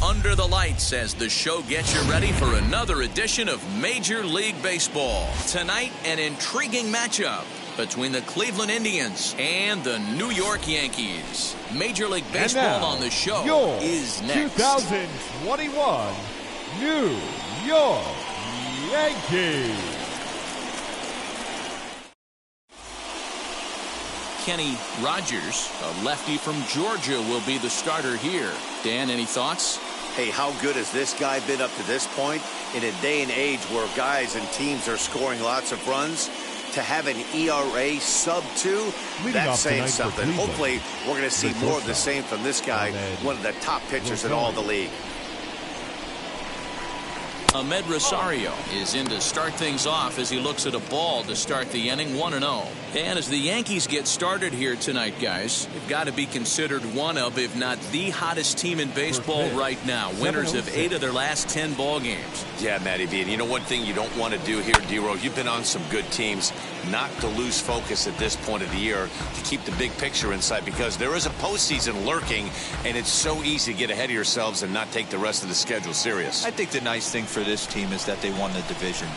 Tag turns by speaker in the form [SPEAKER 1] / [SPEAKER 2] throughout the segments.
[SPEAKER 1] Under the lights as the show gets you ready for another edition of Major League Baseball. Tonight, an intriguing matchup between the Cleveland Indians and the New York Yankees. Major League Baseball on the show is next.
[SPEAKER 2] 2021 New York Yankees.
[SPEAKER 1] Kenny Rogers, a lefty from Georgia, will be the starter here. Dan, any thoughts?
[SPEAKER 3] Hey, how good has this guy been up to this point? In a day and age where guys and teams are scoring lots of runs, to have an ERA sub-2, that's saying something. Hopefully, we're going to see more of the same from this guy, one of the top pitchers in all the league.
[SPEAKER 1] Ahmed Rosario is in to start things off as he looks at a ball to start the inning, 1-0. And as the Yankees get started here tonight, guys, they've got to be considered one of, if not the hottest team in baseball right now. Winners of 8 of their last 10 ball games.
[SPEAKER 4] Yeah, Matty B. And you know one thing you don't want to do here, D-Row, you've been on some good teams, not to lose focus at this point of the year, to keep the big picture in sight, because there is a postseason lurking, and it's so easy to get ahead of yourselves and not take the rest of the schedule serious.
[SPEAKER 5] I think the nice thing for this team is that they won the division.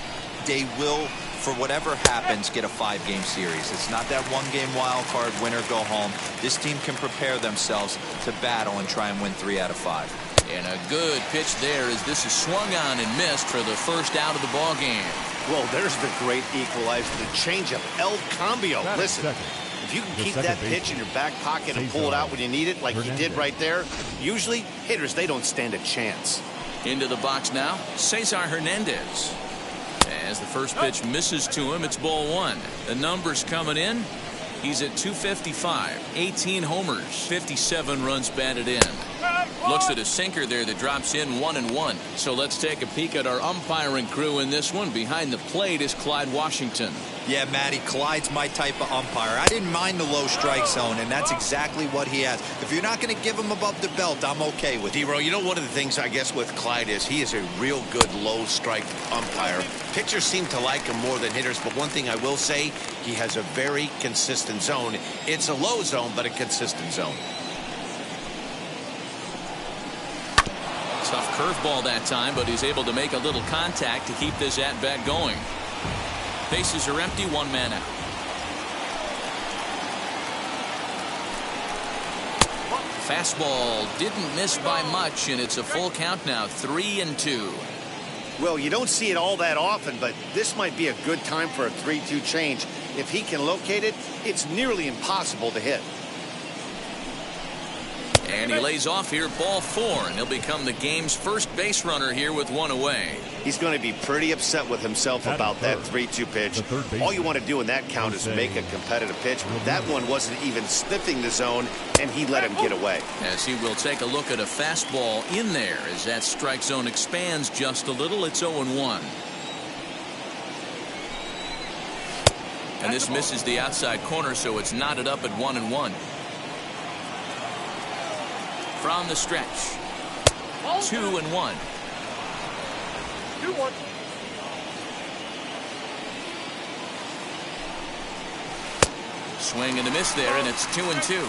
[SPEAKER 5] They will, for whatever happens, get a 5-game series. It's not that one-game wild card, win or go home. This team can prepare themselves to battle and try and win 3 out of 5.
[SPEAKER 1] And a good pitch there as this is swung on and missed for the first out of the ball game.
[SPEAKER 3] Well, there's the great equalizer, the changeup, El Cambio. Listen, if you can keep that pitch in your back pocket and pull it out when you need it, like he did right there, usually hitters, they don't stand a chance.
[SPEAKER 1] Into the box now, Cesar Hernandez. As the first pitch misses to him, it's ball 1. The numbers coming in. He's at 255, 18 homers, 57 runs batted in. Looks at a sinker there that drops in 1-1. So let's take a peek at our umpiring crew in this one. Behind the plate is Clyde Washington.
[SPEAKER 5] Yeah, Matty, Clyde's my type of umpire. I didn't mind the low strike zone, and that's exactly what he has. If you're not going to give him above the belt, I'm okay with it.
[SPEAKER 4] D-Row, you know, one of the things I guess with Clyde is he is a real good low strike umpire. Pitchers seem to like him more than hitters, but one thing I will say, he has a very consistent zone. It's a low zone, but a consistent zone.
[SPEAKER 1] Tough curveball that time, but he's able to make a little contact to keep this at-bat going. Bases are empty, 1 man out. Fastball didn't miss by much, and it's a full count now, 3-2.
[SPEAKER 3] Well, you don't see it all that often, but this might be a good time for a 3-2 change. If he can locate it, it's nearly impossible to hit.
[SPEAKER 1] And he lays off here, ball 4, and he'll become the game's first base runner here with 1 away.
[SPEAKER 3] He's going to be pretty upset with himself about that 3-2 pitch. All you want to do in that count is make a competitive pitch. That one wasn't even sniffing the zone, and he let him get away.
[SPEAKER 1] As he will take a look at a fastball in there as that strike zone expands just a little. It's 0-1. And this misses the outside corner, so it's knotted up at 1-1. From the stretch, 2-1.
[SPEAKER 2] 2-1.
[SPEAKER 1] Swing and a miss there, and it's 2-2.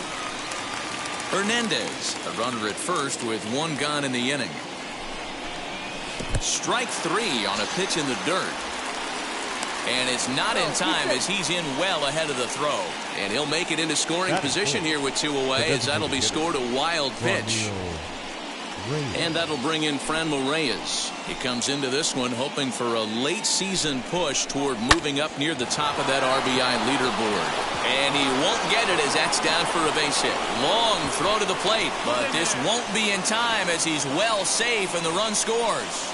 [SPEAKER 1] Hernandez, a runner at first with 1 gone in the inning. Strike 3 on a pitch in the dirt. And it's not in time as he's in well ahead of the throw. And he'll make it into scoring position here with 2 away as that'll be scored a wild pitch. And that'll bring in Franmil Reyes. He comes into this one hoping for a late season push toward moving up near the top of that RBI leaderboard. And he won't get it as that's down for a base hit. Long throw to the plate, but this won't be in time as he's well safe and the run scores.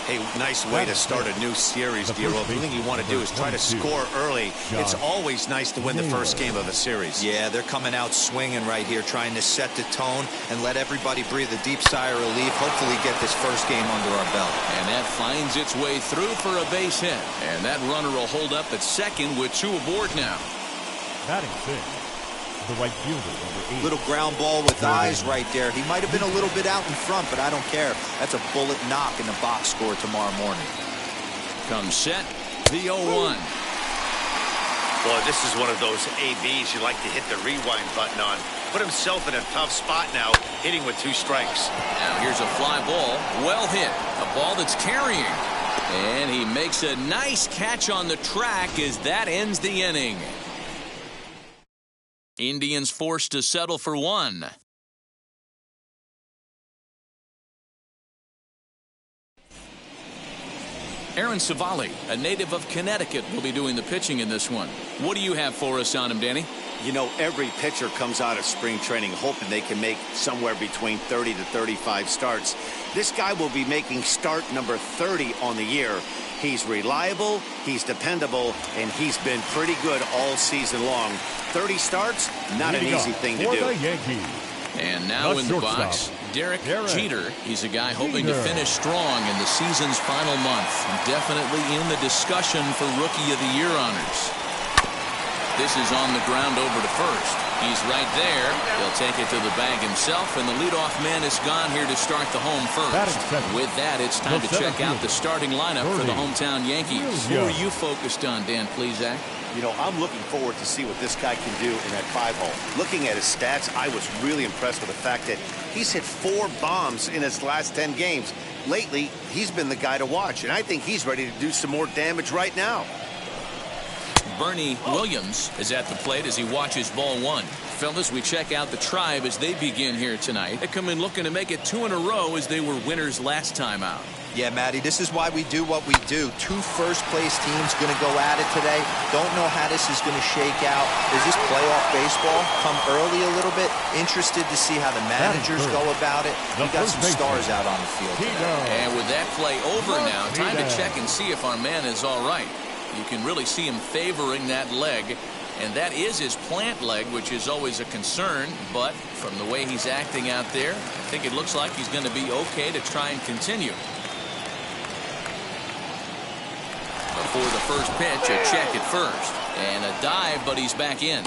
[SPEAKER 4] Hey, nice way to start a new series, Dero. The thing you want to do is try to score early. It's always nice to win the first game of a series.
[SPEAKER 5] Yeah, they're coming out swinging right here, trying to set the tone and let everybody breathe a deep sigh of relief. Hopefully get this first game under our belt.
[SPEAKER 1] And that finds its way through for a base hit. And that runner will hold up at second with 2 aboard now.
[SPEAKER 2] Batting 6. The right fielder, number 8.
[SPEAKER 5] Little ground ball with eyes right there. He might have been a little bit out in front, but I don't care. That's a bullet knock in the box score tomorrow morning.
[SPEAKER 1] Comes set, the 0-1.
[SPEAKER 3] Boy, this is one of those ABs you like to hit the rewind button on. Put himself in a tough spot now, hitting with 2 strikes.
[SPEAKER 1] Now here's a fly ball, well hit. A ball that's carrying. And he makes a nice catch on the track as that ends the inning. Indians forced to settle for 1. Aaron Savali, a native of Connecticut, will be doing the pitching in this one. What do you have for us on him, Danny?
[SPEAKER 3] You know, every pitcher comes out of spring training hoping they can make somewhere between 30 to 35 starts. This guy will be making start number 30 on the year. He's reliable, he's dependable, and he's been pretty good all season long. 30 starts, not an easy thing to do.
[SPEAKER 1] And now in the box, Derek Jeter. He's a guy hoping to finish strong in the season's final month. Definitely in the discussion for Rookie of the Year honors. This is on the ground over to first. He's right there. He'll take it to the bag himself, and the leadoff man is gone here to start the home first. With that, it's time to check out the starting lineup for the hometown Yankees. Who are you focused on, Dan Plesac?
[SPEAKER 3] You know, I'm looking forward to see what this guy can do in that 5-hole. Looking at his stats, I was really impressed with the fact that he's hit 4 bombs in his last 10 games. Lately, he's been the guy to watch, and I think he's ready to do some more damage right now.
[SPEAKER 1] Bernie Williams is at the plate as he watches ball 1. Fellas, we check out the Tribe as they begin here tonight. They come in looking to make it 2 in a row as they were winners last time out.
[SPEAKER 5] Yeah, Matty, this is why we do what we do. 2 first-place teams going to go at it today. Don't know how this is going to shake out. Is this playoff baseball? Come early a little bit. Interested to see how the managers go about it. We got some stars out on the field today.
[SPEAKER 1] And with that play over now, time to check and see if our man is all right. You can really see him favoring that leg, and that is his plant leg, which is always a concern. But from the way he's acting out there, I think it looks like he's going to be okay to try and continue. Before the first pitch, a check at first. And a dive, but he's back in.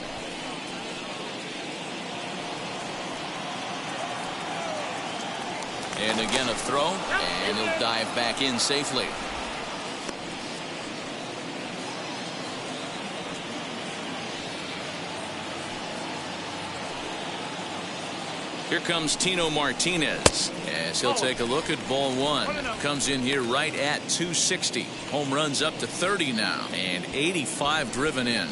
[SPEAKER 1] And again a throw, and he'll dive back in safely. Here comes Tino Martinez as he'll take a look at ball 1. Comes in here right at 260. Home runs up to 30 now, and 85 driven in.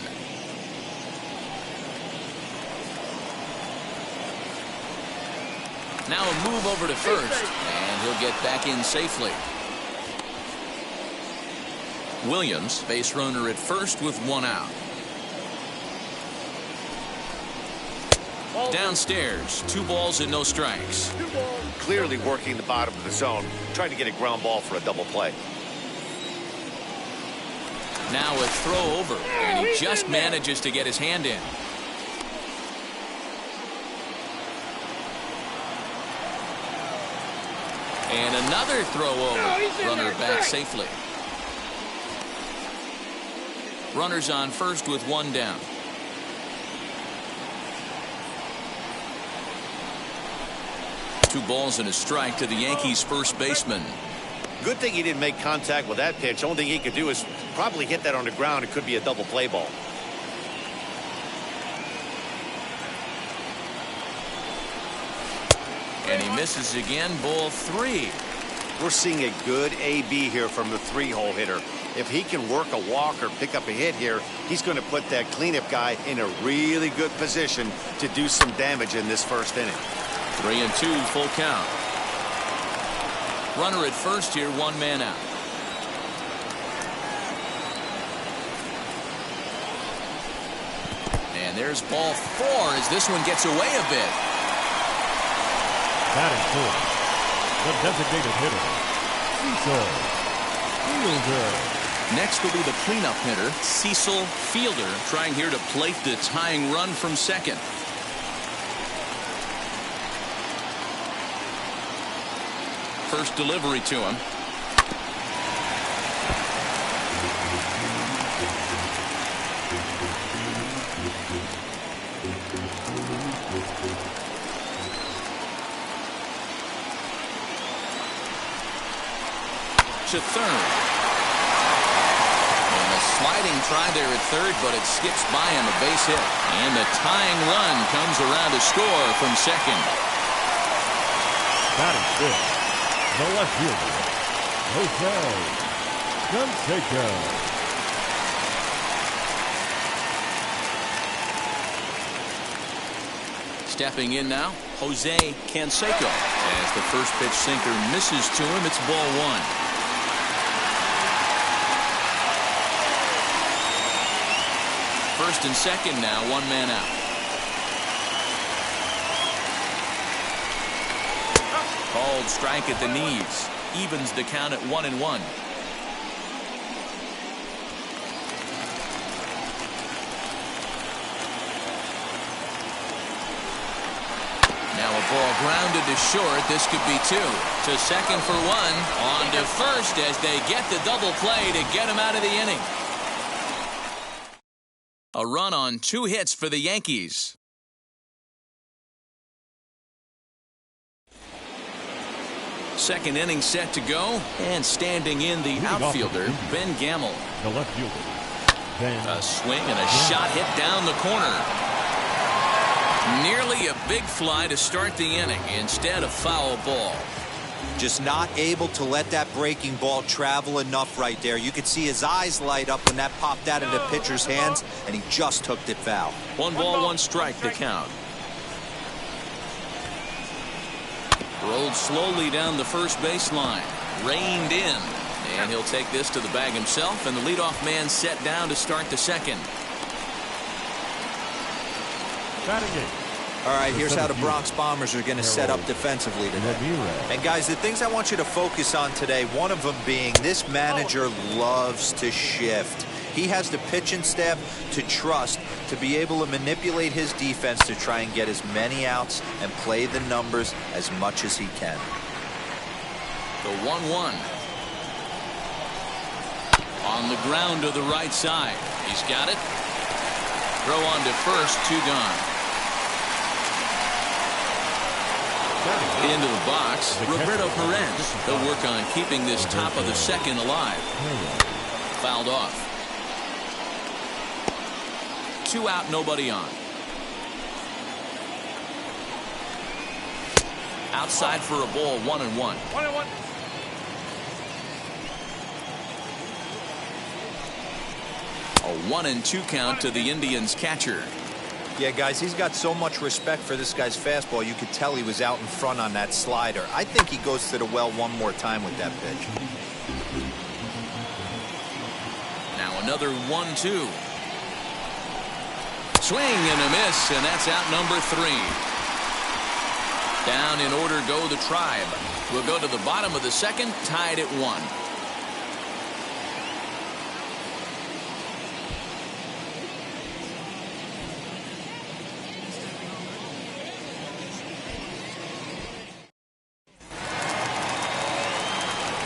[SPEAKER 1] Now a move over to first, and he'll get back in safely. Williams, base runner at first with 1 out. Downstairs, 2 balls and no strikes.
[SPEAKER 3] Clearly working the bottom of the zone, trying to get a ground ball for a double play.
[SPEAKER 1] Now a throw over, and he just manages to get his hand in. And another throw over. Runner back safely. Runners on first with 1 down. Two balls and a strike to the Yankees first baseman.
[SPEAKER 3] Good thing he didn't make contact with that pitch. Only thing he could do is probably hit that on the ground. It could be a double play ball.
[SPEAKER 1] And he misses again. Ball 3.
[SPEAKER 3] We're seeing a good AB here from the 3-hole hitter. If he can work a walk or pick up a hit here, he's going to put that cleanup guy in a really good position to do some damage in this first inning.
[SPEAKER 1] 3-2, full count. Runner at first here, 1 man out. And there's ball 4 as this one gets away a bit.
[SPEAKER 2] That is 4. The designated hitter, Cesar fielder.
[SPEAKER 1] Next will be the cleanup hitter, Cecil Fielder, trying here to plate the tying run from second. First delivery to him. To third. And a sliding try there at third, but it skips by him, a base hit. And the tying run comes around to score from second.
[SPEAKER 2] Batting fifth, the left fielder, Jose Canseco.
[SPEAKER 1] Stepping in now, Jose Canseco. As the first pitch sinker misses to him, it's ball one. First and second now, one man out. Called strike at the knees. Evens the count at 1-1. Now a ball grounded to short. This could be two. To second for one. On to first as they get the double play to get him out of the inning. A run on 2 hits for the Yankees. Second inning set to go, and standing in the outfielder, Ben Gamble.
[SPEAKER 2] The left fielder, Ben.
[SPEAKER 1] A swing and a shot hit down the corner. Nearly a big fly to start the inning, instead a foul ball.
[SPEAKER 5] Just not able to let that breaking ball travel enough right there. You could see his eyes light up when that popped out of the pitcher's hands, and he just hooked it foul.
[SPEAKER 1] 1 ball, 1 strike to count. Rolled slowly down the first baseline. Reined in. And he'll take this to the bag himself, and the leadoff man set down to start the second.
[SPEAKER 2] Batting eighth.
[SPEAKER 5] All right, here's how the Bronx Bombers are going to set up defensively today.
[SPEAKER 2] Ramirez.
[SPEAKER 5] And guys, the things I want you to focus on today, one of them being this manager loves to shift. He has the pitching staff to trust to be able to manipulate his defense to try and get as many outs and play the numbers as much as he can.
[SPEAKER 1] The 1-1. On the ground to the right side. He's got it. Throw on to first, 2 gone. Into the box, Roberto Perez. They'll work on keeping this top of the second alive. Fouled off. 2 out, nobody on. Outside for a ball, 1-1.
[SPEAKER 2] 1-1.
[SPEAKER 1] A 1-2 count to the Indians catcher.
[SPEAKER 5] Yeah, guys, he's got so much respect for this guy's fastball. You could tell he was out in front on that slider. I think he goes to the well one more time with that pitch.
[SPEAKER 1] Now another 1-2. Swing and a miss, and that's out number 3. Down in order go the Tribe. We'll go to the bottom of the second, tied at 1.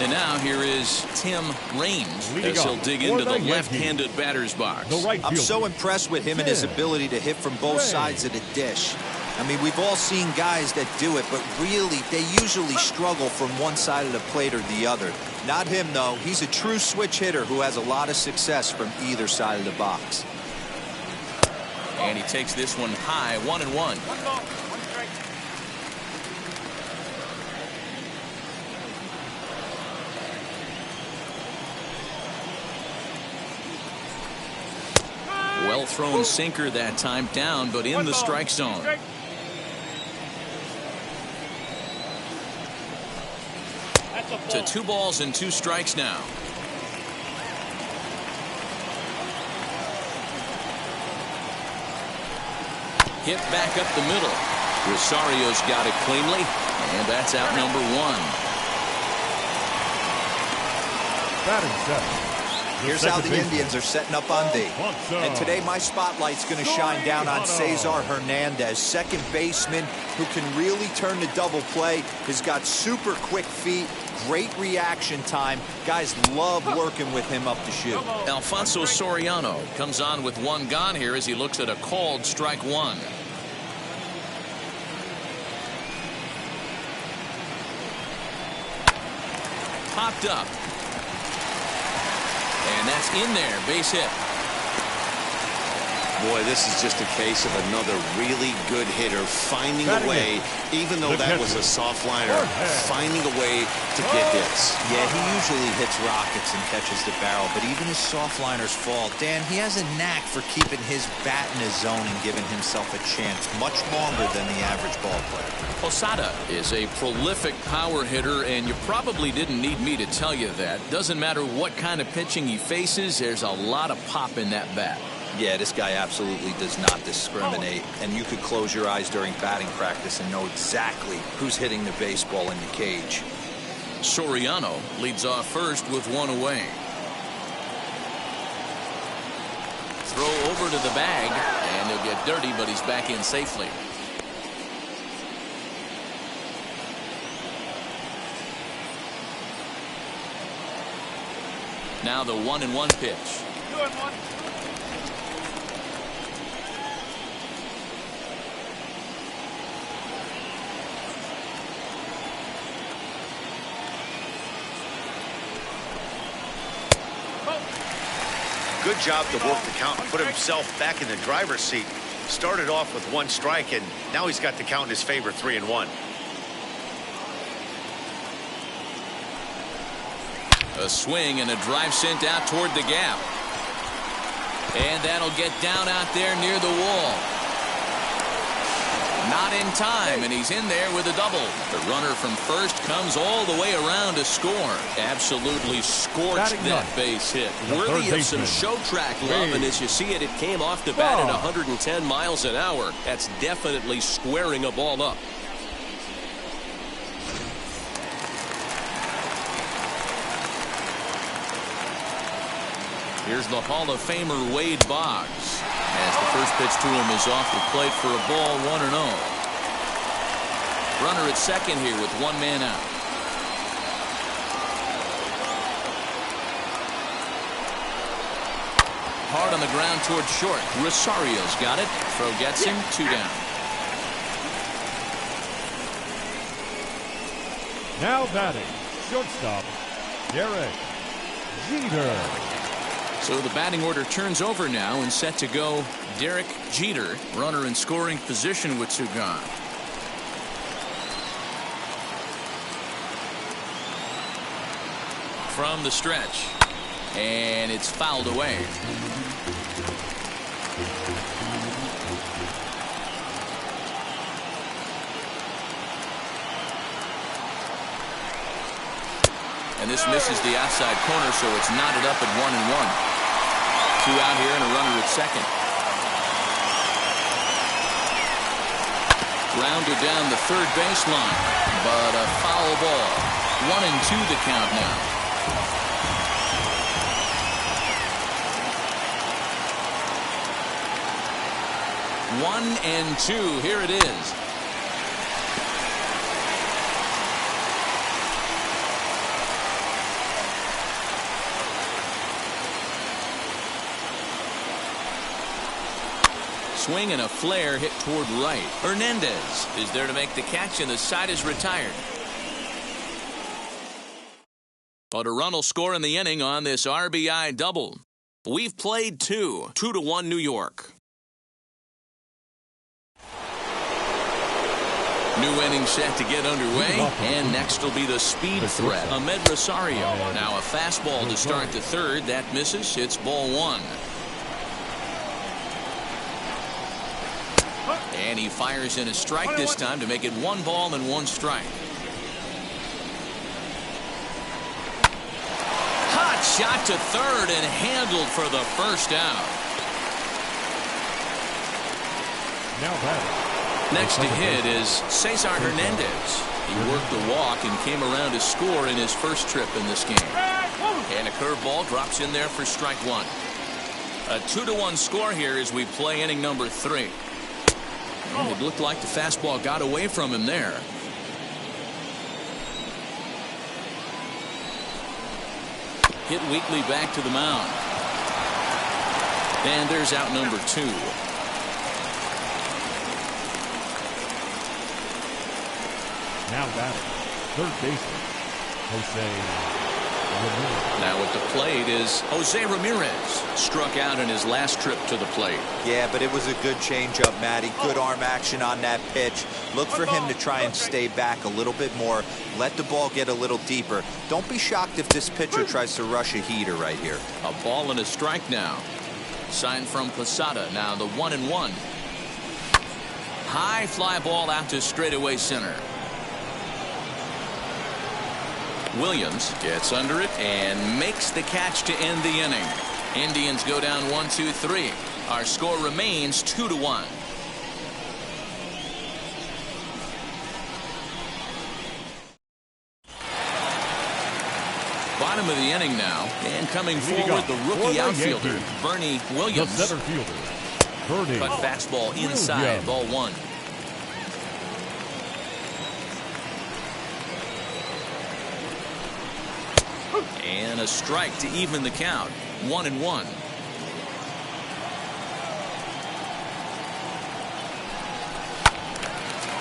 [SPEAKER 1] And now here is Tim Raines as he'll dig into the left-handed batter's box.
[SPEAKER 5] I'm so impressed with him and his ability to hit from both sides of the dish. I mean, we've all seen guys that do it, but really, they usually struggle from one side of the plate or the other. Not him, though. He's a true switch hitter who has a lot of success from either side of the box.
[SPEAKER 1] And he takes this one high, 1-1. Well thrown sinker that time, down, but in the strike zone. To 2 balls and 2 strikes now. Hit back up the middle. Rosario's got it cleanly, and that's out number 1.
[SPEAKER 2] Batting seven.
[SPEAKER 5] Here's how the Indians are setting up on D. And today my spotlight's going to shine down on Cesar Hernandez, second baseman who can really turn the double play. He's got super quick feet, great reaction time. Guys love working with him up the chute.
[SPEAKER 1] Alfonso Soriano comes on with one gone here as he looks at a called strike one. Popped up. And that's in there, base hit.
[SPEAKER 4] Boy, this is just a case of another really good hitter finding a way, even though that was a soft liner, finding a way to get hits.
[SPEAKER 5] Yeah, he usually hits rockets and catches the barrel, but even his soft liners fall. Dan, he has a knack for keeping his bat in his zone and giving himself a chance much longer than the average ball player.
[SPEAKER 1] Posada is a prolific power hitter, and you probably didn't need me to tell you that. Doesn't matter what kind of pitching he faces, there's a lot of pop in that bat.
[SPEAKER 5] Yeah, this guy absolutely does not discriminate, and you could close your eyes during batting practice and know exactly who's hitting the baseball in the cage.
[SPEAKER 1] Soriano leads off first with one away. Throw over to the bag, and he'll get dirty, but he's back in safely. Now the 1-1 pitch.
[SPEAKER 3] Good job to work the count and put himself back in the driver's seat. Started off with one strike, and now he's got the count in his favor, 3-1.
[SPEAKER 1] A swing and a drive sent out toward the gap. And that'll get down out there near the wall. Not in time, and he's in there with a double. The runner from first comes all the way around to score. Absolutely scorched that base hit.
[SPEAKER 6] Worthy of some show track love, and as you see it, it came off the bat at 110 miles an hour. That's definitely squaring a ball up.
[SPEAKER 1] Here's the Hall of Famer Wade Boggs as the first pitch to him is off the plate for a ball, 1-0. Runner at second here with one man out. Hard on the ground toward short. Rosario's got it. Throw gets him, 2 down.
[SPEAKER 2] Now batting, shortstop, Derek Jeter.
[SPEAKER 1] So the batting order turns over now and set to go Derek Jeter, runner in scoring position with 2 gone. From the stretch, and it's fouled away. And this misses the outside corner, so it's knotted up at 1-1. 2 out here and a runner at second. Grounded down the third baseline, but a foul ball. 1-2 the count now. One and two. Here it is. Swing and a flare hit toward right. Hernandez is there to make the catch, and the side is retired. But a run will score in the inning on this RBI double. We've played 2-1 New York. New inning set to get underway, and next will be the speed threat, Ahmed Rosario. Now a fastball to start the third. That misses. It's ball 1. And he fires in a strike this time to make it 1 ball and 1 strike. Hot shot to third and handled for the first out.
[SPEAKER 2] Now batting,
[SPEAKER 1] Next to hit is Cesar Hernandez. He worked the walk and came around to score in his first trip in this game. And a curveball drops in there for strike one. A 2-1 score here as we play inning number 3. And it looked like the fastball got away from him there. Hit weakly back to the mound. And there's out number 2.
[SPEAKER 2] Now batting, third baseman, Jose Ramirez.
[SPEAKER 1] Now at the plate is Jose Ramirez. Struck out in his last trip to the plate.
[SPEAKER 5] Yeah, but it was a good changeup, Matty. Good arm action on that pitch. Look for him to try and stay back a little bit more. Let the ball get a little deeper. Don't be shocked if this pitcher tries to rush a heater right here.
[SPEAKER 1] A ball and a strike now. Sign from Posada. Now the 1-1. High fly ball out to straightaway center. Williams gets under it and makes the catch to end the inning. Indians go down 1-2-3. Our score remains 2-1. Bottom of the inning now, and coming forward the rookie outfielder Bernie Williams.
[SPEAKER 2] The center fielder, Bernie.
[SPEAKER 1] Cut fastball inside, ball 1. And a strike to even the count. 1-1.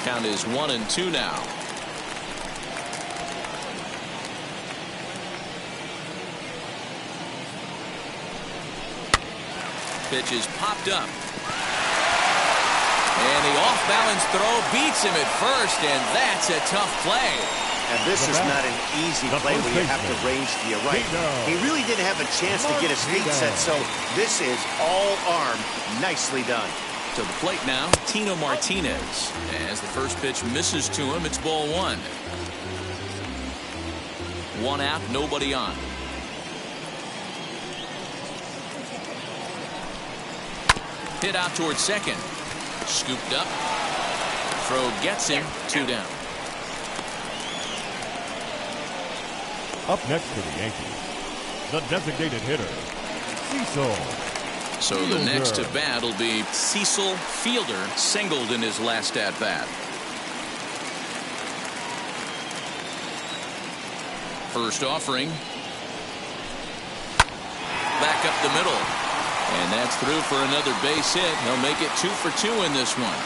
[SPEAKER 1] Count is 1-2 now. Pitch is popped up. And the off-balance throw beats him at first, and that's a tough play.
[SPEAKER 3] And this is not an easy play where you have to range to your right. He really didn't have a chance to get his feet set, so this is all arm. Nicely done.
[SPEAKER 1] To the plate now, Tino Martinez. As the first pitch misses to him, it's ball 1. 1 out, nobody on. Hit out towards second. Scooped up. Throw gets him. 2 down.
[SPEAKER 2] Up next for the Yankees, the designated hitter, Cecil.
[SPEAKER 1] So
[SPEAKER 2] Fielder.
[SPEAKER 1] The next to bat will be Cecil Fielder, singled in his last at bat. First offering. Back up the middle. And that's through for another base hit. He'll make it 2 for 2 in this one.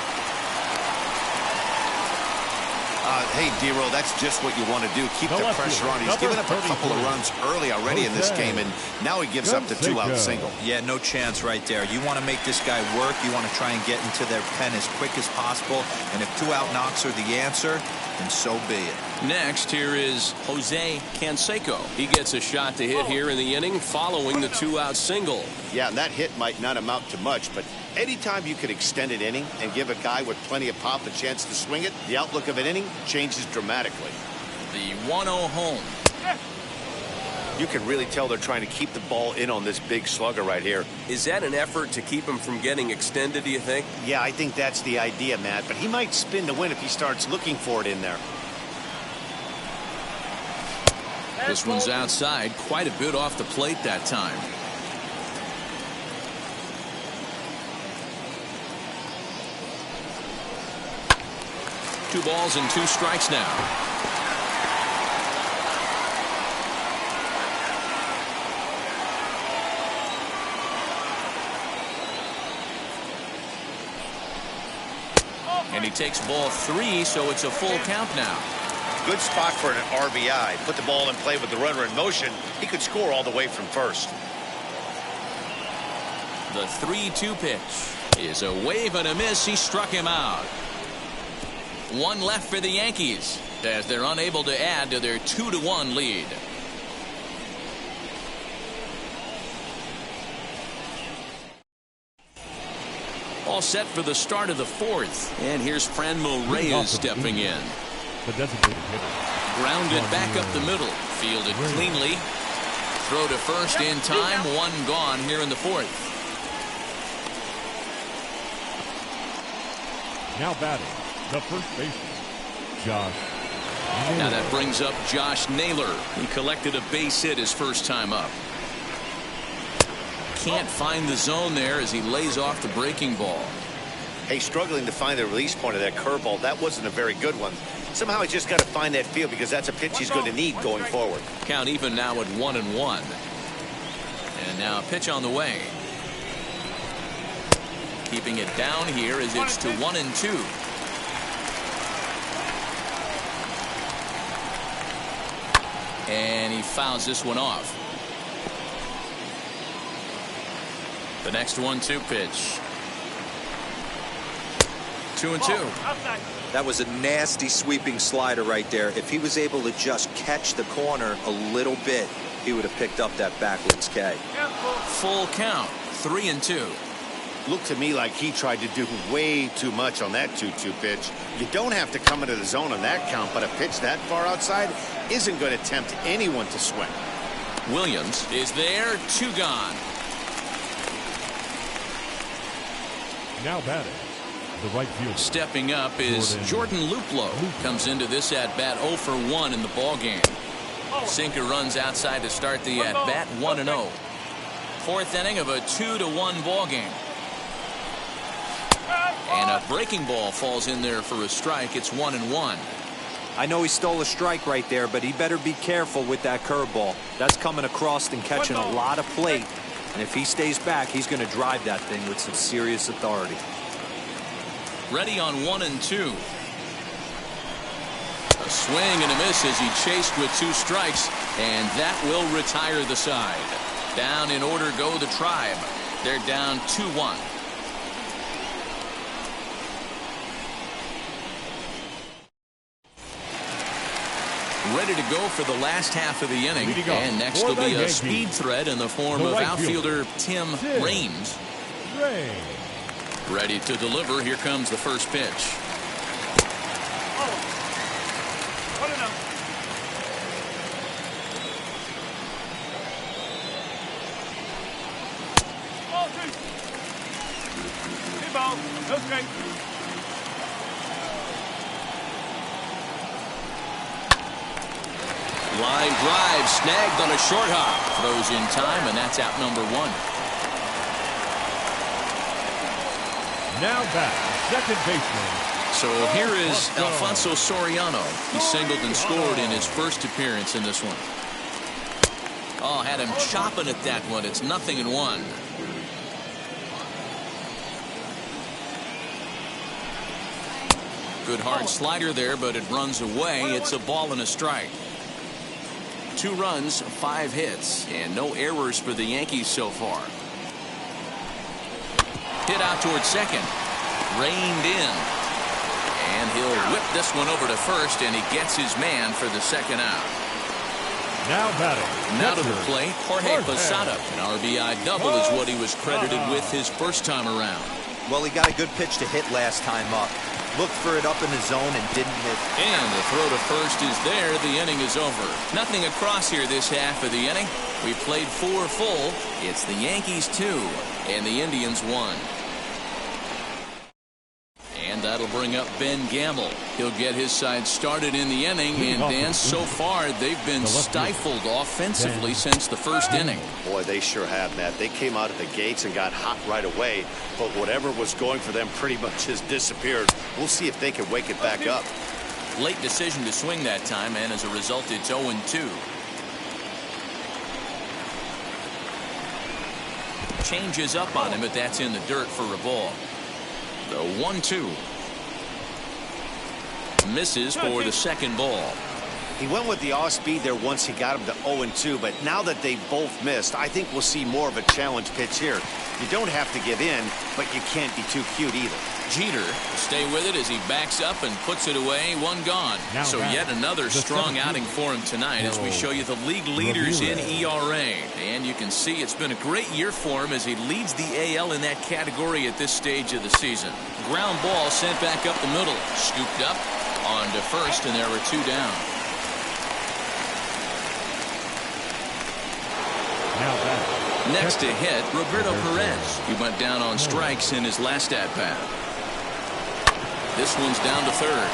[SPEAKER 3] Hey, D-Roll, that's just what you want to do. Keep the pressure on. He's given up a couple of runs early already in this game, and now he gives up the 2-out single.
[SPEAKER 5] Yeah, no chance right there. You want to make this guy work. You want to try and get into their pen as quick as possible. And if 2-out knocks are the answer, then so be it.
[SPEAKER 1] Next, here is Jose Canseco. He gets a shot to hit here in the inning following the 2-out single.
[SPEAKER 3] Yeah, and that hit might not amount to much, but anytime you can extend an inning and give a guy with plenty of pop a chance to swing it, the outlook of an inning changes dramatically.
[SPEAKER 1] The 1-0 home.
[SPEAKER 3] You can really tell they're trying to keep the ball in on this big slugger right here.
[SPEAKER 6] Is that an effort to keep him from getting extended, do you think?
[SPEAKER 3] Yeah, I think that's the idea, Matt, but he might spin to win if he starts looking for it in there.
[SPEAKER 1] This one's outside, quite a bit off the plate that time. Two balls and 2 strikes now. And he takes ball 3, so it's a full count now.
[SPEAKER 3] Good spot for an RBI. Put the ball in play with the runner in motion. He could score all the way from first.
[SPEAKER 1] The 3-2 pitch is a wave and a miss. He struck him out. 1 left for the Yankees as they're unable to add to their 2-1 lead. All set for the start of the 4th. And here's Franmil Reyes stepping in.
[SPEAKER 2] The designated hitter.
[SPEAKER 1] Grounded back up the middle. Fielded cleanly. Throw to first in time. 1 gone here in the 4th.
[SPEAKER 2] Now batting, the first baseman, Josh.
[SPEAKER 1] Now that brings up Josh Naylor. He collected a base hit his first time up. Can't find the zone there as he lays off the breaking ball.
[SPEAKER 3] Hey, struggling to find the release point of that curveball. That wasn't a very good one. Somehow he's just got to find that feel because that's a pitch he's going to need going forward.
[SPEAKER 1] Count even now at 1-1. And now a pitch on the way. Keeping it down here as it's to 1-2. And he fouls this one off. The next 1-2 pitch. 2-2.
[SPEAKER 5] That was a nasty sweeping slider right there. If he was able to just catch the corner a little bit, he would have picked up that backwards K.
[SPEAKER 1] Full count. 3-2.
[SPEAKER 3] Looked to me like he tried to do way too much on that 2-2 pitch. You don't have to come into the zone on that count, but a pitch that far outside isn't going to tempt anyone to swing.
[SPEAKER 1] Williams is there. 2 gone.
[SPEAKER 2] Now batting, the right fielder.
[SPEAKER 1] Stepping up is Jordan Luplow. Comes into this at bat 0 for 1 in the ball game. Sinker runs outside to start the at bat 1-0. Fourth inning of a 2-1 ball game. And a breaking ball falls in there for a strike. It's 1-1.
[SPEAKER 5] I know he stole a strike right there, but he better be careful with that curveball. That's coming across and catching a lot of plate. And if he stays back, he's going to drive that thing with some serious authority.
[SPEAKER 1] Ready on 1-2. A swing and a miss as he chased with 2 strikes, and that will retire the side. Down in order go the Tribe. They're down 2-1. Ready to go for the last half of the inning. And next will be a speed threat in the form of outfielder Tim Raines. Ready to deliver. Here comes the first pitch. Line drive snagged on a short hop. Throws in time, and that's out number 1.
[SPEAKER 2] Now back, second baseman.
[SPEAKER 1] So here is Alfonso Soriano. He singled and scored in his first appearance in this one. Oh, had him chopping at that one. It's 0-1. Good hard slider there, but it runs away. It's a ball and a strike. 2 runs, 5 hits, and no errors for the Yankees so far. Hit out towards second. Reined in. And he'll whip this one over to first, and he gets his man for the second out.
[SPEAKER 2] Now batting.
[SPEAKER 1] Now to the plate, Jorge Posada. An RBI double is what he was credited with his first time around.
[SPEAKER 5] Well, he got a good pitch to hit last time up. Looked for it up in the zone and didn't hit.
[SPEAKER 1] And the throw to first is there. The inning is over. Nothing across here this half of the inning. We played 4 full. It's the Yankees 2 and the Indians 1. And that'll bring up Ben Gamble. He'll get his side started in the inning. And Dan, so far they've been stifled offensively since the first inning.
[SPEAKER 3] Boy, they sure have, Matt. They came out of the gates and got hot right away. But whatever was going for them pretty much has disappeared. We'll see if they can wake it back up.
[SPEAKER 1] Late decision to swing that time, and as a result, it's 0-2. Changes up on him, but that's in the dirt for a ball. The 1-2. Misses for the second ball.
[SPEAKER 3] He went with the off speed there once he got him to 0-2, but now that they both missed, I think we'll see more of a challenge pitch here. You don't have to give in, but you can't be too cute either.
[SPEAKER 1] Jeter stay with it as he backs up and puts it away. 1 gone. So yet another strong outing for him tonight as we show you the league leaders in ERA. And you can see it's been a great year for him as he leads the AL in that category at this stage of the season. Ground ball sent back up the middle. Scooped up on to first, and there were 2 down. Next to hit, Roberto Perez. He went down on strikes in his last at-bat. This one's down to third.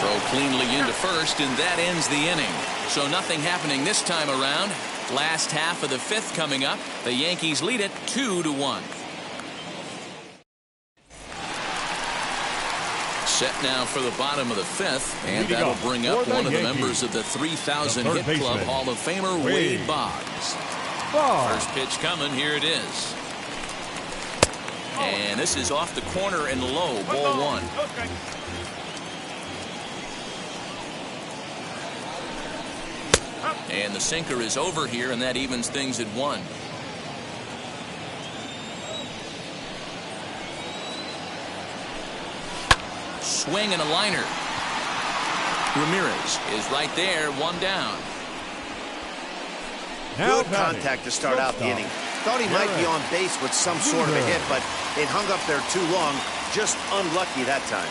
[SPEAKER 1] Throw cleanly into first, and that ends the inning. So nothing happening this time around. Last half of the fifth coming up. The Yankees lead it 2-1. Set now for the bottom of the fifth, and that'll bring up one of the members of the 3,000 hit club Hall of Famer, Wade Boggs. First pitch coming. Here it is. And this is off the corner and low. Ball one. And the sinker is over here, and that evens things at 1. Swing and a liner. Ramirez is right there, 1 down.
[SPEAKER 3] Good contact to start out the inning. Thought he might be on base with some sort of a hit, but it hung up there too long. Just unlucky that time.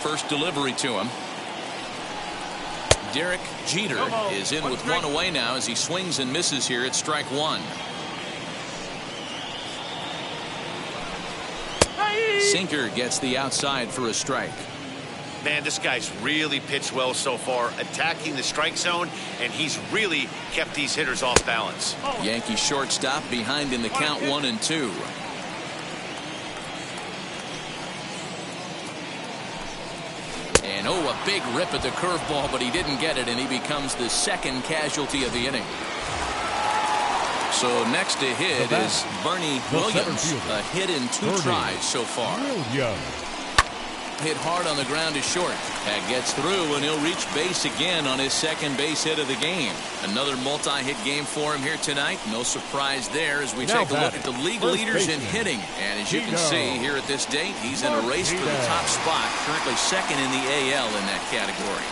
[SPEAKER 1] First delivery to him. Derek Jeter is in with 1 away now as he swings and misses here at strike 1. Sinker gets the outside for a strike.
[SPEAKER 4] Man, this guy's really pitched well so far, attacking the strike zone, and he's really kept these hitters off balance.
[SPEAKER 1] Yankee shortstop behind in the count 1-2. And a big rip at the curveball, but he didn't get it, and he becomes the second casualty of the inning. So next to hit is Bernie Williams. A hit in 2 tries so far. Hit hard on the ground to short. That gets through, and he'll reach base again on his second base hit of the game. Another multi-hit game for him here tonight. No surprise there as we take a look at the league leaders in hitting. And as you can see here at this date, he's in a race for the top spot. Currently second in the AL in that category.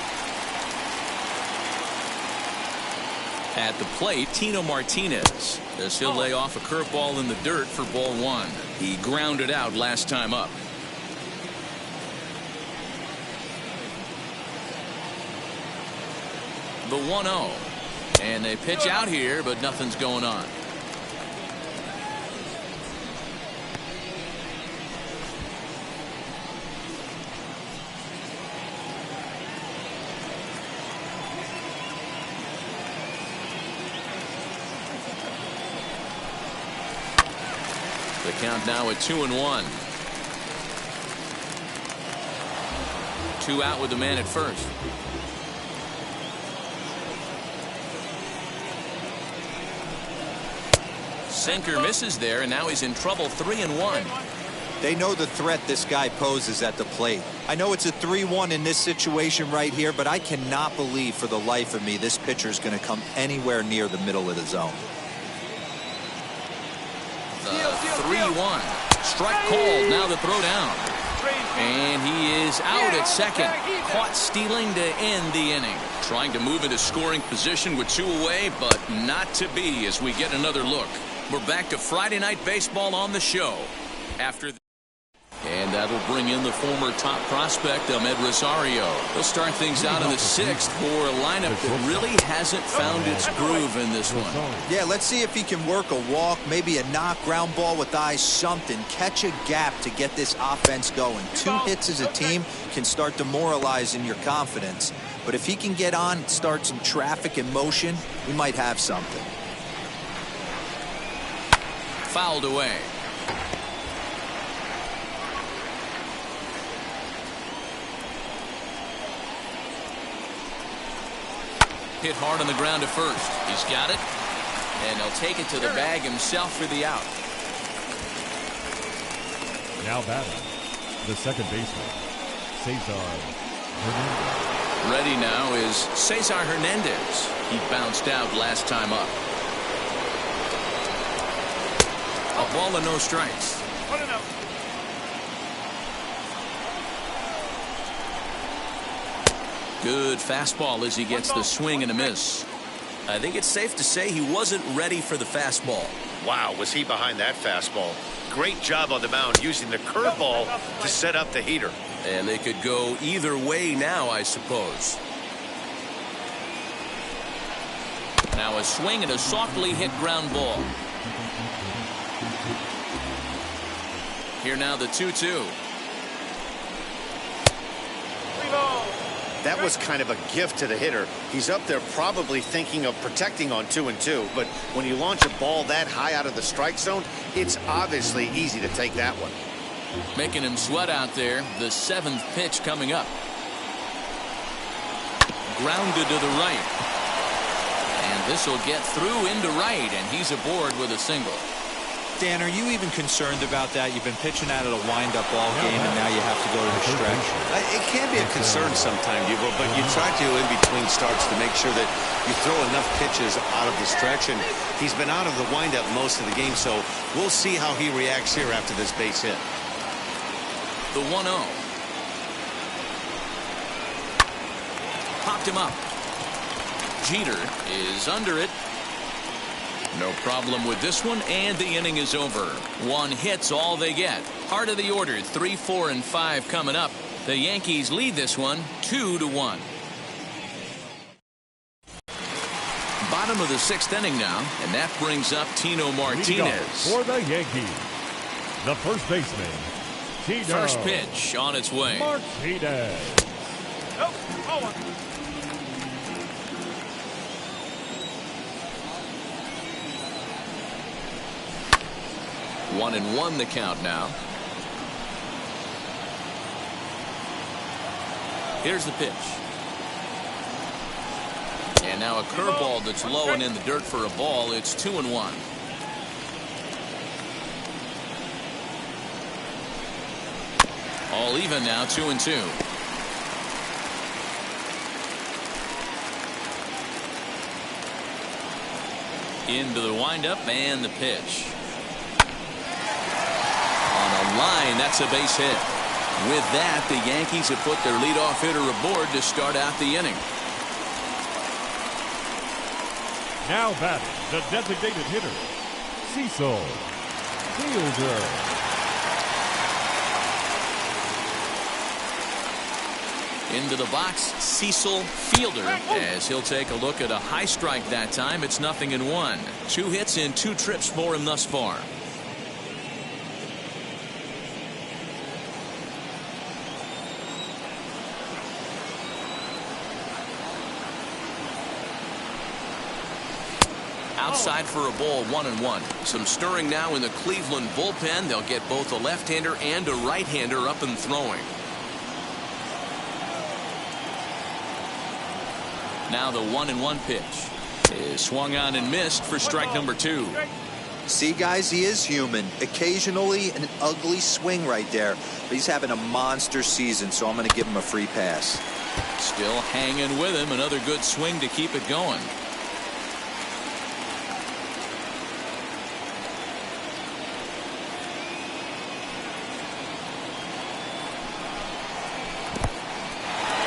[SPEAKER 1] At the plate, Tino Martinez. As he'll lay off a curveball in the dirt for ball 1. He grounded out last time up. The 1-0. And they pitch out here, but nothing's going on. The count now at 2-1. 2 out with the man at first. Sinker misses there, and now he's in trouble. 3-1.
[SPEAKER 5] They know the threat this guy poses at the plate. I know it's a 3-1 in this situation right here, but I cannot believe for the life of me this pitcher is going to come anywhere near the middle of the zone.
[SPEAKER 1] 3-1. Strike called. Now the throw down. And he is out at second. Caught stealing to end the inning. Trying to move into scoring position with 2 away, but not to be as we get another look. We're back to Friday Night Baseball on the show. And that'll bring in the former top prospect, Ahmed Rosario. He'll start things out in the 6th for a lineup that really hasn't found its groove in this one.
[SPEAKER 5] Yeah, let's see if he can work a walk, maybe a knock, ground ball with eyes, something. Catch a gap to get this offense going. 2 hits as a team can start demoralizing your confidence. But if he can get on and start some traffic in motion, we might have something.
[SPEAKER 1] Fouled away. Hit hard on the ground to first. He's got it. And he'll take it to the bag himself for the out.
[SPEAKER 2] Now batting, the second baseman, Cesar Hernandez.
[SPEAKER 1] Ready now is Cesar Hernandez. He bounced out last time up. A ball and no strikes. Good fastball as he gets the swing and a miss.
[SPEAKER 6] I think it's safe to say he wasn't ready for the fastball.
[SPEAKER 4] Wow, was he behind that fastball. Great job on the mound using the curveball to set up the heater.
[SPEAKER 6] And they could go either way now, I suppose.
[SPEAKER 1] Now a swing and a softly hit ground ball. Here now the 2-2.
[SPEAKER 3] That was kind of a gift to the hitter. He's up there probably thinking of protecting on 2-2, but when you launch a ball that high out of the strike zone, it's obviously easy to take that one.
[SPEAKER 1] Making him sweat out there. The 7th pitch coming up. Grounded to the right. And this will get through into right, and he's aboard with a single.
[SPEAKER 5] Dan, are you even concerned about that? You've been pitching out at a wind-up ball game, and now you have to go to the stretch.
[SPEAKER 4] It can be a concern sometimes, Devo, but you try to, in between starts, to make sure that you throw enough pitches out of the stretch. And he's been out of the windup most of the game, so we'll see how he reacts here after this base hit.
[SPEAKER 1] The 1-0. Popped him up. Jeter is under it. No problem with this one, and the inning is over. 1 hit's all they get. Heart of the order, 3, 4, and 5 coming up. The Yankees lead this one 2-1. Bottom of the 6th inning now, and that brings up Tino Martinez.
[SPEAKER 2] For the Yankees, the first baseman, Tino.
[SPEAKER 1] First pitch on its way.
[SPEAKER 2] Martinez.
[SPEAKER 1] 1-1 the count now. Here's the pitch. And now a curveball that's low and in the dirt for a ball. It's 2-1. All even now, 2-2. Into the windup and the pitch. Line, that's a base hit. With that, the Yankees have put their leadoff hitter aboard to start out the inning.
[SPEAKER 2] Now batting, the designated hitter, Cesar Fielder.
[SPEAKER 1] Into the box, Cecil Fielder, as he'll take a look at a high strike that time. It's 0-1. 2 hits in 2 trips for him thus far. Outside for a ball, 1-1. Some stirring now in the Cleveland bullpen. They'll get both a left-hander and a right-hander up and throwing. Now the 1-1 pitch is swung on and missed for strike number 2.
[SPEAKER 5] See, guys, he is human. Occasionally an ugly swing right there, but he's having a monster season, so I'm going to give him a free pass.
[SPEAKER 1] Still hanging with him. Another good swing to keep it going.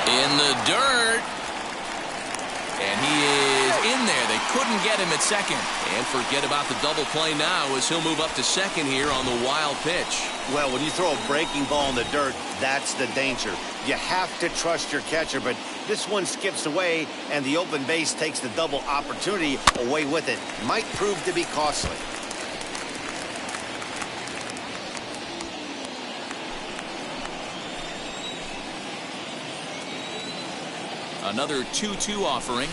[SPEAKER 1] In the dirt. And he is in there. They couldn't get him at second. And forget about the double play now as he'll move up to second here on the wild pitch.
[SPEAKER 3] Well, when you throw a breaking ball in the dirt, that's the danger. You have to trust your catcher, but this one skips away, and the open base takes the double opportunity away with it. Might prove to be costly.
[SPEAKER 1] Another 2-2 offering.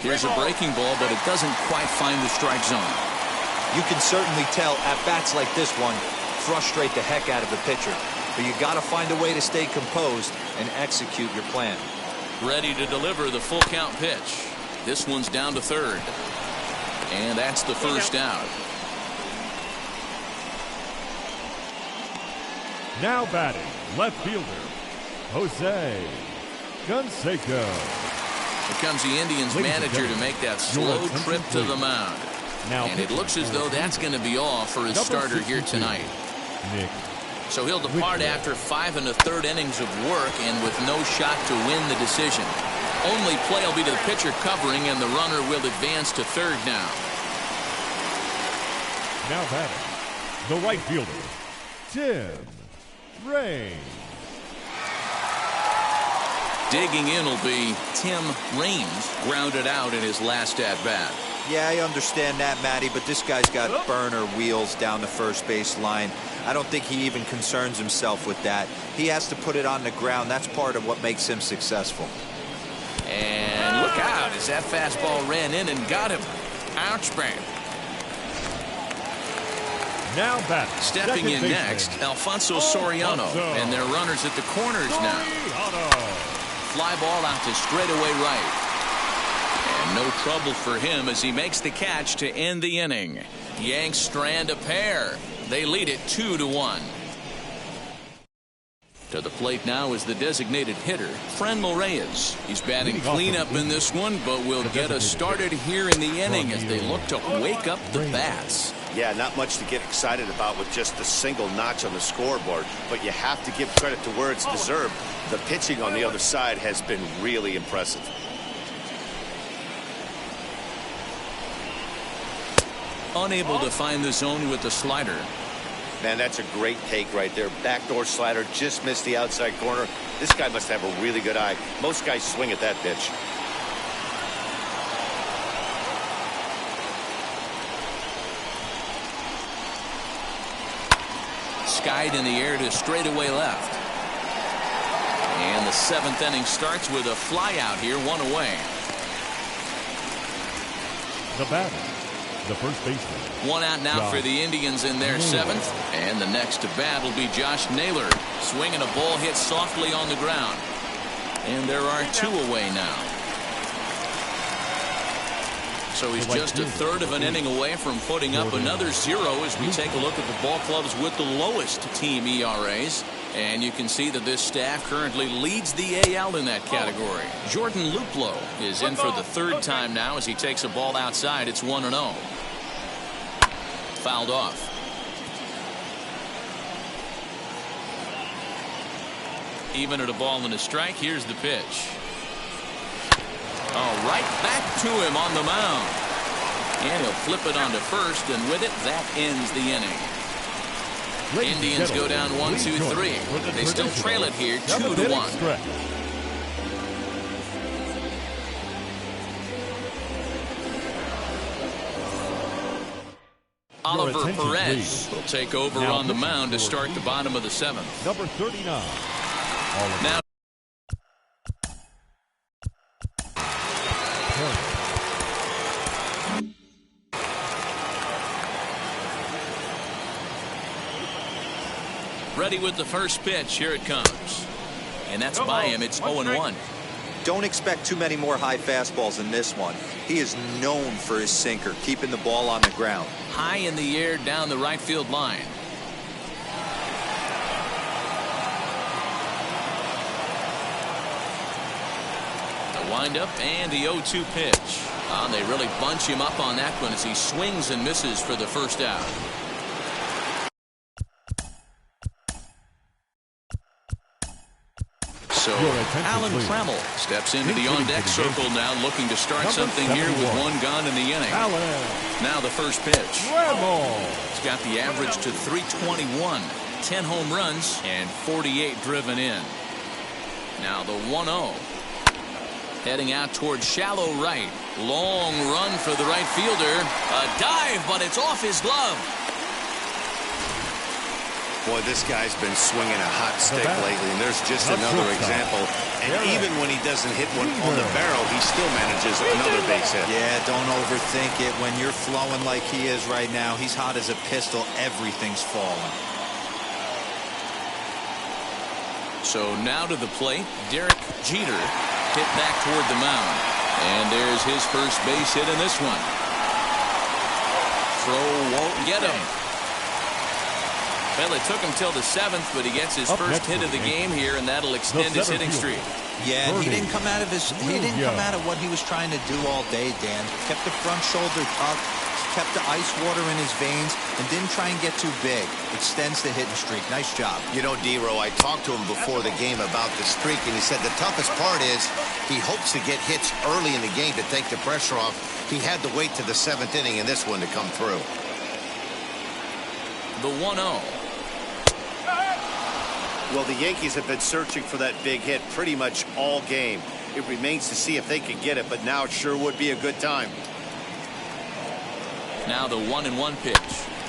[SPEAKER 1] Here's a breaking ball, but it doesn't quite find the strike zone.
[SPEAKER 5] You can certainly tell at-bats like this one frustrate the heck out of the pitcher. But you got to find a way to stay composed and execute your plan.
[SPEAKER 1] Ready to deliver the full count pitch. This one's down to third. And that's the first out.
[SPEAKER 2] Now batting, left fielder, Jose Canseco.
[SPEAKER 1] Here comes the Indians manager to make that slow trip to the mound. And it looks as though that's going to be all for his starter here tonight. So he'll depart after 5 1/3 innings of work and with no shot to win the decision. Only play will be to the pitcher covering, and the runner will advance to third now.
[SPEAKER 2] Now batting, the right fielder, Tim Raines.
[SPEAKER 1] Digging in will be Tim Raines, grounded out in his last at-bat.
[SPEAKER 5] Yeah, I understand that, Matty, but this guy's got burner wheels down the first base line. I don't think he even concerns himself with that. He has to put it on the ground. That's part of what makes him successful.
[SPEAKER 1] And look out as that fastball ran in and got him. Ouch, man.
[SPEAKER 2] Now back.
[SPEAKER 1] Stepping in next, Alfonso Soriano. And their runners at the corners now. Fly ball out to straightaway right. And no trouble for him as he makes the catch to end the inning. Yanks strand a pair. They lead it 2-1. To the plate now is the designated hitter, Ramirez. He's batting cleanup in this one, but will get us started here in the inning as they look to wake up the bats.
[SPEAKER 3] Yeah, not much to get excited about with just a single notch on the scoreboard, but you have to give credit to where it's deserved. The pitching on the other side has been really impressive.
[SPEAKER 1] Unable to find the zone with the slider.
[SPEAKER 3] Man, that's a great take right there. Backdoor slider, just missed the outside corner. This guy must have a really good eye. Most guys swing at that pitch.
[SPEAKER 1] Skied in the air to straightaway left. And the 7th inning starts with a fly out here, 1 away.
[SPEAKER 2] The batter, the first baseman.
[SPEAKER 1] 1 out now for the Indians in their 7th. And the next to bat will be Josh Naylor. Swinging a ball hit softly on the ground. And there are 2 away now. So he's just a third of an inning away from putting up another 0 as we take a look at the ball clubs with the lowest team ERAs. And you can see that this staff currently leads the AL in that category. Jordan Luplow is in for the 3rd time now as he takes a ball outside. It's 1-0. Fouled off. Even at a ball and a strike, here's the pitch. Oh, right back to him on the mound. And he'll flip it onto first, and with it, that ends the inning. Indians go down 1-2-3. They still trail it here 2-1. Roberto Perez will take over on the mound to start the bottom of the 7th.
[SPEAKER 2] Number 39.
[SPEAKER 1] Now ready with the first pitch. Here it comes. And that's by him. It's 0-1.
[SPEAKER 5] Don't expect too many more high fastballs in this one. He is known for his sinker, keeping the ball on the ground.
[SPEAKER 1] High in the air down the right field line. The windup and the 0-2 pitch. Oh, they really bunch him up on that one as he swings and misses for the first out. So Alan Trammell steps into the on-deck circle now, looking to start something here with 1 gone in the inning. Now the first pitch. It's got the average to 321, 10 home runs, and 48 driven in. Now the 1-0. Heading out towards shallow right. Long run for the right fielder. A dive, but it's off his glove.
[SPEAKER 3] Boy, this guy's been swinging a hot stick lately, and there's just another example. And even when he doesn't hit one on the barrel, he still manages another base hit.
[SPEAKER 5] Yeah, don't overthink it. When you're flowing like he is right now, he's hot as a pistol. Everything's falling.
[SPEAKER 1] So now to the plate, Derek Jeter hit back toward the mound. And there's his first base hit in this one. Throw won't get him. Well, it took him till the 7th, but he gets his first hit of the game here, and that'll extend his hitting streak.
[SPEAKER 5] Yeah, and he didn't come out of what he was trying to do all day, Dan. Kept the front shoulder tucked, kept the ice water in his veins, and didn't try and get too big. Extends the hitting streak. Nice job.
[SPEAKER 3] You know, D-Row, I talked to him before the game about the streak, and he said the toughest part is he hopes to get hits early in the game to take the pressure off. He had to wait to the 7th inning in this one to come through.
[SPEAKER 1] The 1-0.
[SPEAKER 3] Well, the Yankees have been searching for that big hit pretty much all game. It remains to see if they can get it, but now it sure would be a good time.
[SPEAKER 1] Now the 1-1 pitch.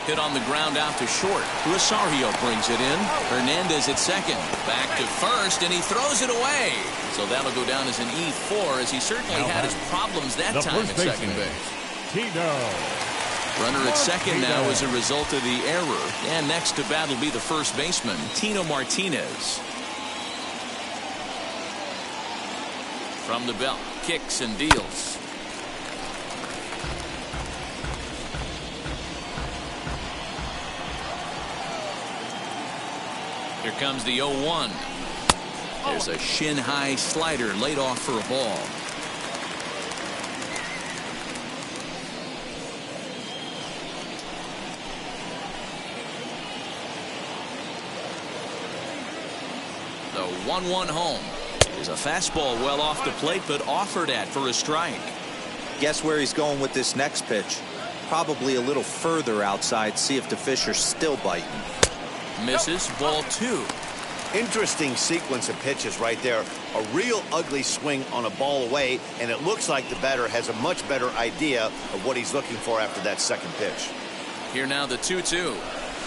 [SPEAKER 1] Hit on the ground out to short. Rosario brings it in. Hernandez at second. Back to first, and he throws it away. So that'll go down as an E4, as he certainly had his problems that time at second base.
[SPEAKER 2] Tino.
[SPEAKER 1] Runner at second now as a result of the error. And next to bat will be the first baseman, Tino Martinez. From the belt, kicks and deals. Here comes the 0-1. There's a shin-high slider laid off for a ball. The 1-1 home. Is a fastball well off the plate, but offered at for a strike.
[SPEAKER 5] Guess where he's going with this next pitch? Probably a little further outside. See if the fish are still biting.
[SPEAKER 1] Misses. Ball 2.
[SPEAKER 3] Interesting sequence of pitches right there. A real ugly swing on a ball away, and it looks like the batter has a much better idea of what he's looking for after that second pitch.
[SPEAKER 1] Here now the 2-2.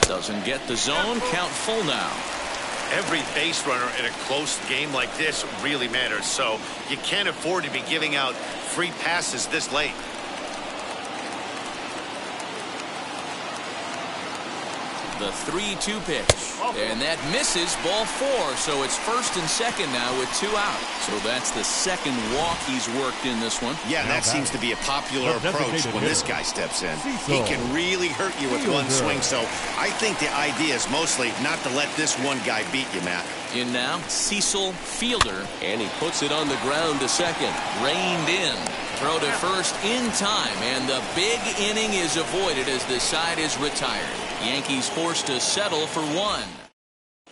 [SPEAKER 1] Doesn't get the zone. Count full now.
[SPEAKER 4] Every base runner in a close game like this really matters, so you can't afford to be giving out free passes this late.
[SPEAKER 1] The 3-2 pitch. And that misses. Ball 4. So it's first and second now with 2 out. So that's the second walk he's worked in this one.
[SPEAKER 3] Yeah, that seems to be a popular approach when this guy steps in. He can really hurt you with one swing. So I think the idea is mostly not to let this one guy beat you, Matt.
[SPEAKER 1] In now, Cecil Fielder. And he puts it on the ground to second. Reined in. Throw to first in time. And the big inning is avoided as the side is retired. Yankees forced to settle for 1.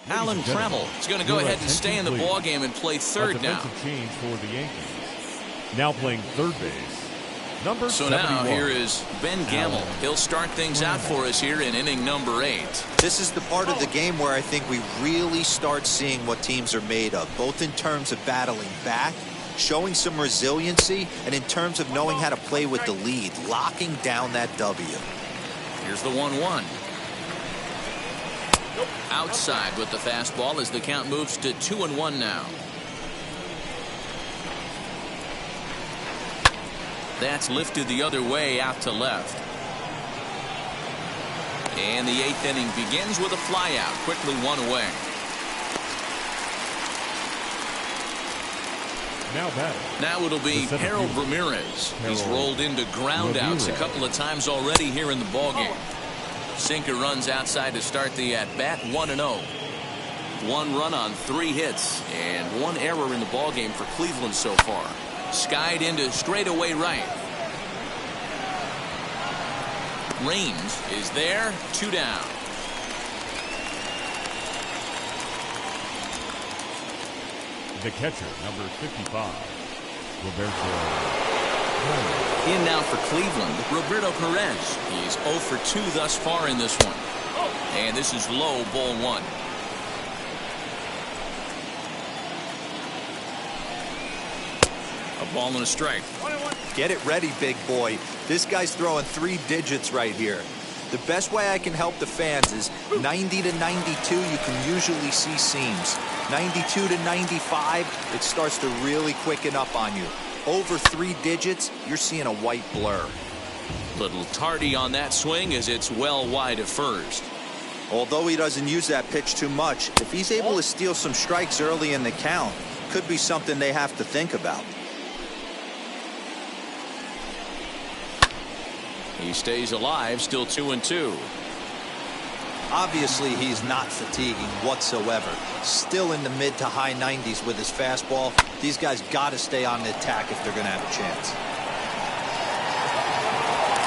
[SPEAKER 1] Alan Trammell is going to go ahead and stay in the ballgame and play third now.
[SPEAKER 2] Change for the Yankees. Now playing third base. Number
[SPEAKER 1] so
[SPEAKER 2] 71.
[SPEAKER 1] Now here is Ben Gamble. He'll start things out for us here in inning number 8.
[SPEAKER 5] This is the part of the game where I think we really start seeing what teams are made of, both in terms of battling back, showing some resiliency, and in terms of knowing how to play with the lead, locking down that W.
[SPEAKER 1] Here's the 1-1. Outside with the fastball as the count moves to 2-1 now. That's lifted the other way out to left. And the 8th inning begins with a flyout. Quickly 1 away.
[SPEAKER 2] Now batting.
[SPEAKER 1] Now it'll be Harold Ramirez. He's rolled into ground outs a couple of times already here in the ballgame. Sinker runs outside to start the at-bat. 1-0. 1 run on 3 hits and 1 error in the ballgame for Cleveland so far. Skied into straightaway right. Raines is there. 2 down.
[SPEAKER 2] The catcher, number 55, Roberto.
[SPEAKER 1] In now for Cleveland, Roberto Perez. He's 0 for 2 thus far in this one. And this is low, ball 1. A ball and a strike.
[SPEAKER 5] Get it ready, big boy. This guy's throwing 3 digits right here. The best way I can help the fans is 90 to 92, you can usually see seams. 92 to 95, it starts to really quicken up on you. Over 3 digits, you're seeing a white blur.
[SPEAKER 1] Little tardy on that swing as it's well wide of first.
[SPEAKER 5] Although he doesn't use that pitch too much, if he's able to steal some strikes early in the count, could be something they have to think about.
[SPEAKER 1] He stays alive, still 2-2.
[SPEAKER 5] Obviously, he's not fatiguing whatsoever. Still in the mid to high 90s with his fastball. These guys got to stay on the attack if they're going to have a chance.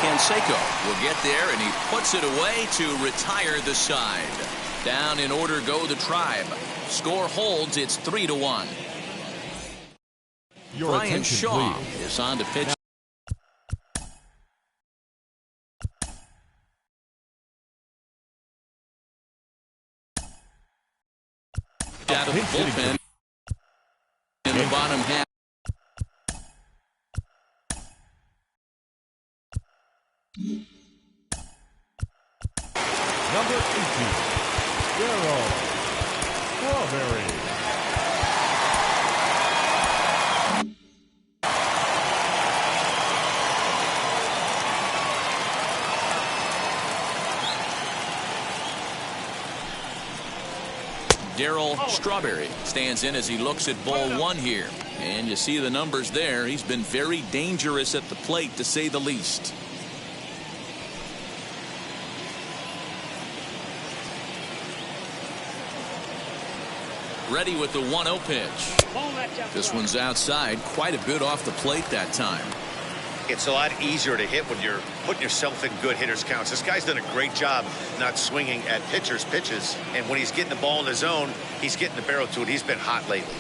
[SPEAKER 1] Canseco will get there, and he puts it away to retire the side. Down in order go the Tribe. Score holds. It's 3-1. Brian Shaw is on to pitch. Out of the bullpen in the bottom half.
[SPEAKER 2] number 18, Darryl Strawberry.
[SPEAKER 1] Darryl Strawberry stands in as he looks at ball one here. And you see the numbers there. He's been very dangerous at the plate, to say the least. Ready with the 1-0 pitch. This one's outside, quite a bit off the plate that time.
[SPEAKER 3] It's a lot easier to hit when you're putting yourself in good hitters counts. This guy's done a great job not swinging at pitchers' pitches. And when he's getting the ball in the zone, he's getting the barrel to it. He's been hot lately.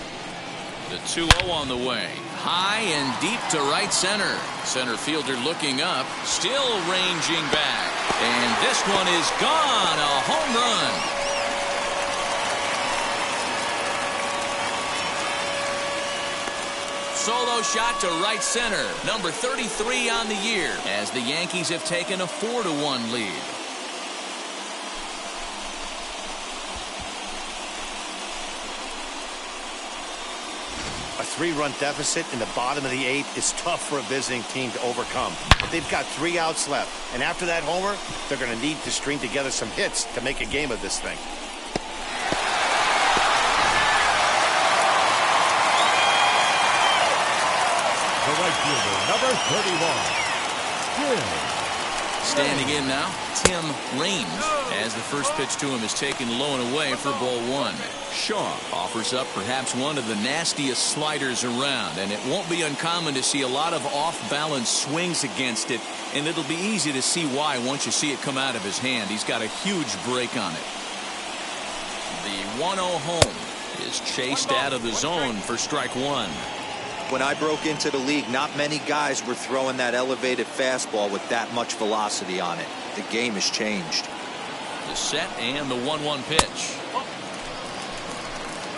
[SPEAKER 1] The 2-0 on the way. High and deep to right center. Center fielder looking up, still ranging back. And this one is gone. A home run. Solo shot to right center. Number 33 on the year, as the Yankees have taken a 4-1 lead.
[SPEAKER 3] A 3-run deficit in the bottom of the 8th is tough for a visiting team to overcome. But they've got 3 outs left, and after that homer, they're going to need to string together some hits to make a game of this thing.
[SPEAKER 2] The right fielder, number 31, Tim.
[SPEAKER 1] Standing in now, Tim Raines, as the first pitch to him is taken low and away for ball one. Shaw offers up perhaps one of the nastiest sliders around, and it won't be uncommon to see a lot of off-balance swings against it, and it'll be easy to see why once you see it come out of his hand. He's got a huge break on it. The 1-0 home is chased out of the zone for strike one.
[SPEAKER 5] When I broke into the league, not many guys were throwing that elevated fastball with that much velocity on it. The game has changed.
[SPEAKER 1] The set and the 1-1 pitch.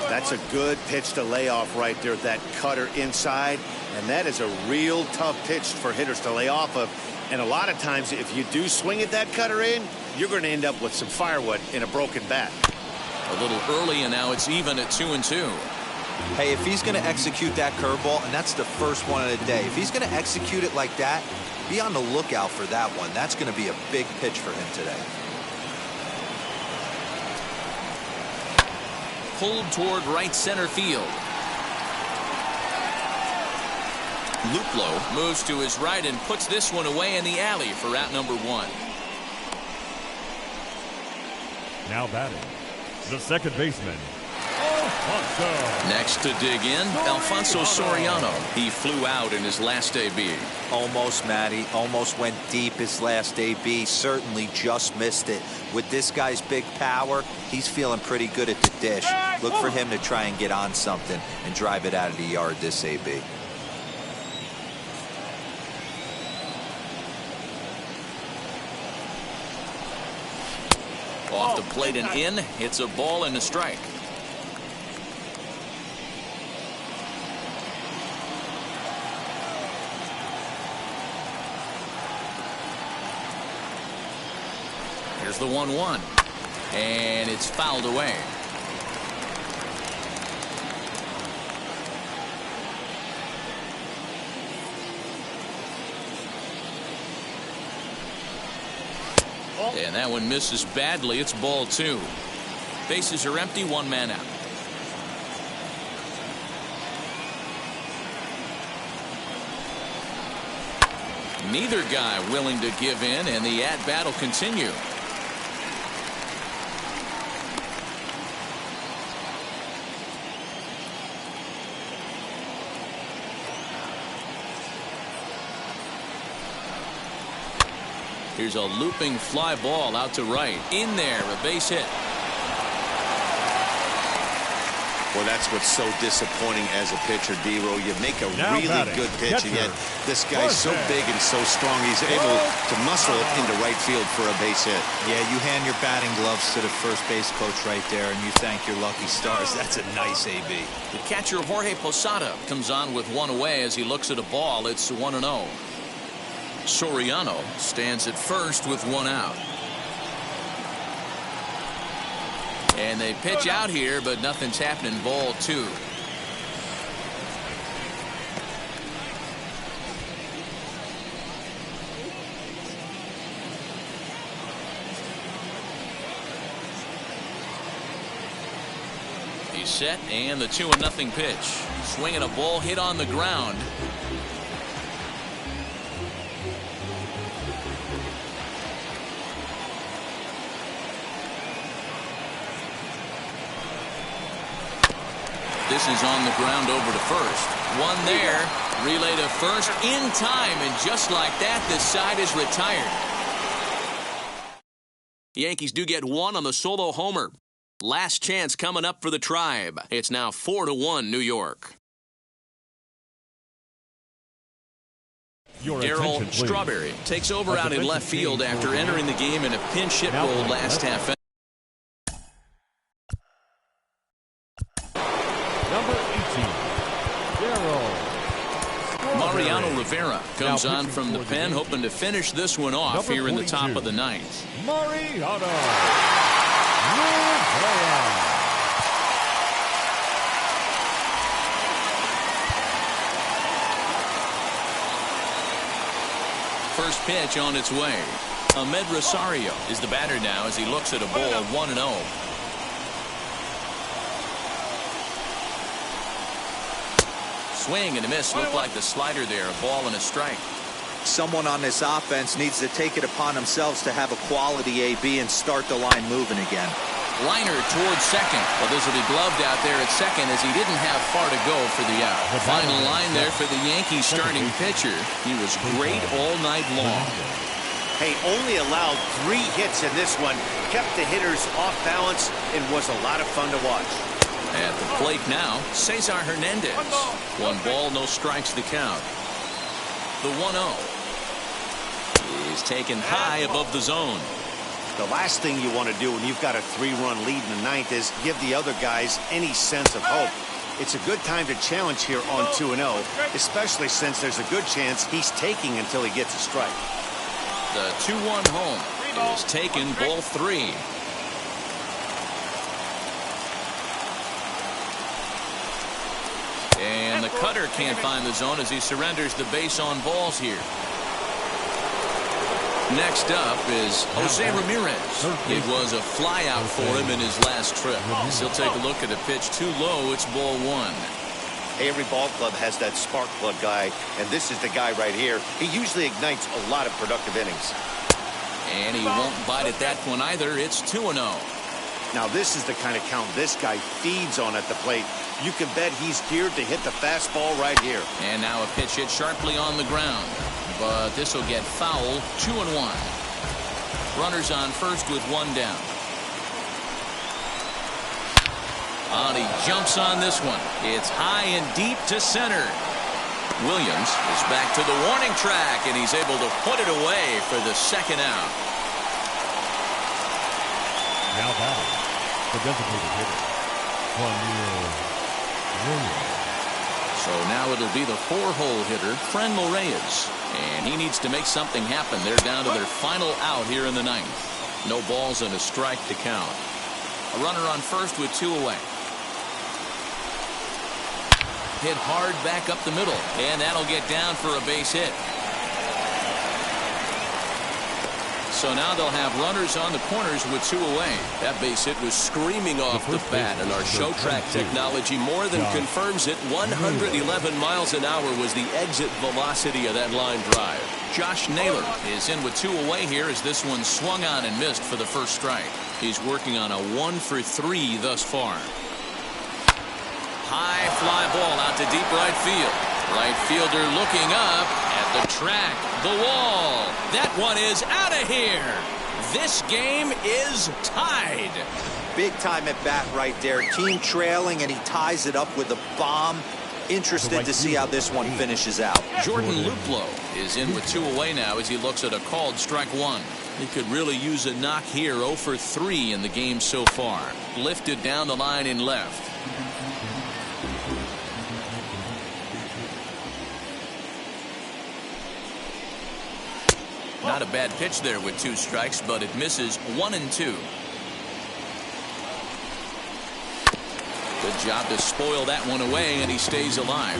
[SPEAKER 3] That's a good pitch to lay off right there, that cutter inside. And that is a real tough pitch for hitters to lay off of. And a lot of times, if you do swing at that cutter in, you're going to end up with some firewood in a broken bat.
[SPEAKER 1] A little early, and now it's even at 2-2.
[SPEAKER 5] Hey, if he's going to execute that curveball, and that's the first one of the day, if he's going to execute it like that, be on the lookout for that one. That's going to be a big pitch for him today.
[SPEAKER 1] Pulled toward right center field. Luplow moves to his right and puts this one away in the alley for out number one.
[SPEAKER 2] Now batting, the second baseman,
[SPEAKER 1] Next to dig in, Alfonso Soriano. He flew out in his last AB.
[SPEAKER 5] Almost, Matty. Almost went deep his last AB. Certainly just missed it. With this guy's big power, he's feeling pretty good at the dish. Look for him to try and get on something and drive it out of the yard this AB.
[SPEAKER 1] Off the plate and in. It's a ball and a strike. Here's the 1-1, and it's fouled away. And that one misses badly. It's ball two. Bases are empty, one man out. Neither guy willing to give in, and the at-bat will continue. Here's a looping fly ball out to right. In there, a base hit.
[SPEAKER 4] Well, that's what's so disappointing as a pitcher, D-Row. You make a really good pitch, and yet this guy's so big and so strong, he's able to muscle it into right field for a base hit.
[SPEAKER 5] Yeah, you hand your batting gloves to the first base coach right there, and you thank your lucky stars. That's a nice AB.
[SPEAKER 1] The catcher, Jorge Posada, comes on with one away as he looks at a ball. It's 1-0. Soriano stands at first with one out. And they pitch out here, but nothing's happening. Ball 2. He's set, and the 2-0 pitch. Swinging a ball hit on the ground. This is on the ground over to first. One there. Relay to first in time, and just like that, this side is retired. The Yankees do get one on the solo homer. Last chance coming up for the Tribe. It's now 4-1 New York. Darryl Strawberry takes over out in left field after entering the game in a pinch hit role last half.
[SPEAKER 2] Number 18, Darryl.
[SPEAKER 1] Mariano Rivera comes on from the pen, hoping to finish this one off here in the top of the 9th.
[SPEAKER 2] Mariano Rivera.
[SPEAKER 1] First pitch on its way. Ahmed Rosario is the batter now as he looks at a ball 1-0. Swing and a miss. Looked like the slider there. A ball and a strike.
[SPEAKER 5] Someone on this offense needs to take it upon themselves to have a quality AB and start the line moving again.
[SPEAKER 1] Liner towards second. Well, this will be gloved out there at second as he didn't have far to go for the out. The final line there for the Yankees starting pitcher. He was great all night long.
[SPEAKER 3] Hey, only allowed 3 hits in this one. Kept the hitters off balance and was a lot of fun to watch.
[SPEAKER 1] At the plate now, Cesar Hernandez. 1 ball, no strikes the count. The 1-0 is taken high above the zone.
[SPEAKER 3] The last thing you want to do when you've got a 3-run lead in the 9th is give the other guys any sense of hope. It's a good time to challenge here on 2-0, especially since there's a good chance he's taking until he gets a strike.
[SPEAKER 1] The 2-1 home is taken, ball 3. And the cutter can't find the zone as he surrenders the base on balls here. Next up is Jose Ramirez. It was a fly out for him in his last trip. He'll take a look at a pitch too low. It's ball 1.
[SPEAKER 3] Every ball club has that spark plug guy, and this is the guy right here. He usually ignites a lot of productive innings.
[SPEAKER 1] And he won't bite at that one either. It's 2-0.
[SPEAKER 3] Now this is the kind of count this guy feeds on at the plate. You can bet he's geared to hit the fastball right here.
[SPEAKER 1] And now a pitch hit sharply on the ground. But this will get foul. 2-1. Runners on first with 1 down. He jumps on this one. It's high and deep to center. Williams is back to the warning track, and he's able to put it away for the second out.
[SPEAKER 2] Now batting, the designated hitter, Williams.
[SPEAKER 1] So now it'll be the 4-hole hitter, Franmil Reyes. And he needs to make something happen. They're down to their final out here in the 9th. No balls and a strike to count. A runner on first with 2 away. Hit hard back up the middle, and that'll get down for a base hit. So now they'll have runners on the corners with 2 away. That base hit was screaming off the bat, and our show track technology more than confirms it. 111 miles an hour was the exit velocity of that line drive. Josh Naylor is in with 2 away here as this one swung on and missed for the first strike. He's working on a 1 for 3 thus far. High fly ball out to deep right field. Right fielder looking up at the track, the wall. That one is out of here. This game is tied.
[SPEAKER 5] Big time at bat right there. Team trailing, and he ties it up with a bomb. Interested to see how this one finishes out.
[SPEAKER 1] Jordan Luplow is in with 2 away now as he looks at a called strike 1. He could really use a knock here. 0 for 3 in the game so far. Lifted down the line in left. Not a bad pitch there with 2 strikes, but it misses 1 and 2. Job to spoil that one away, and he stays alive.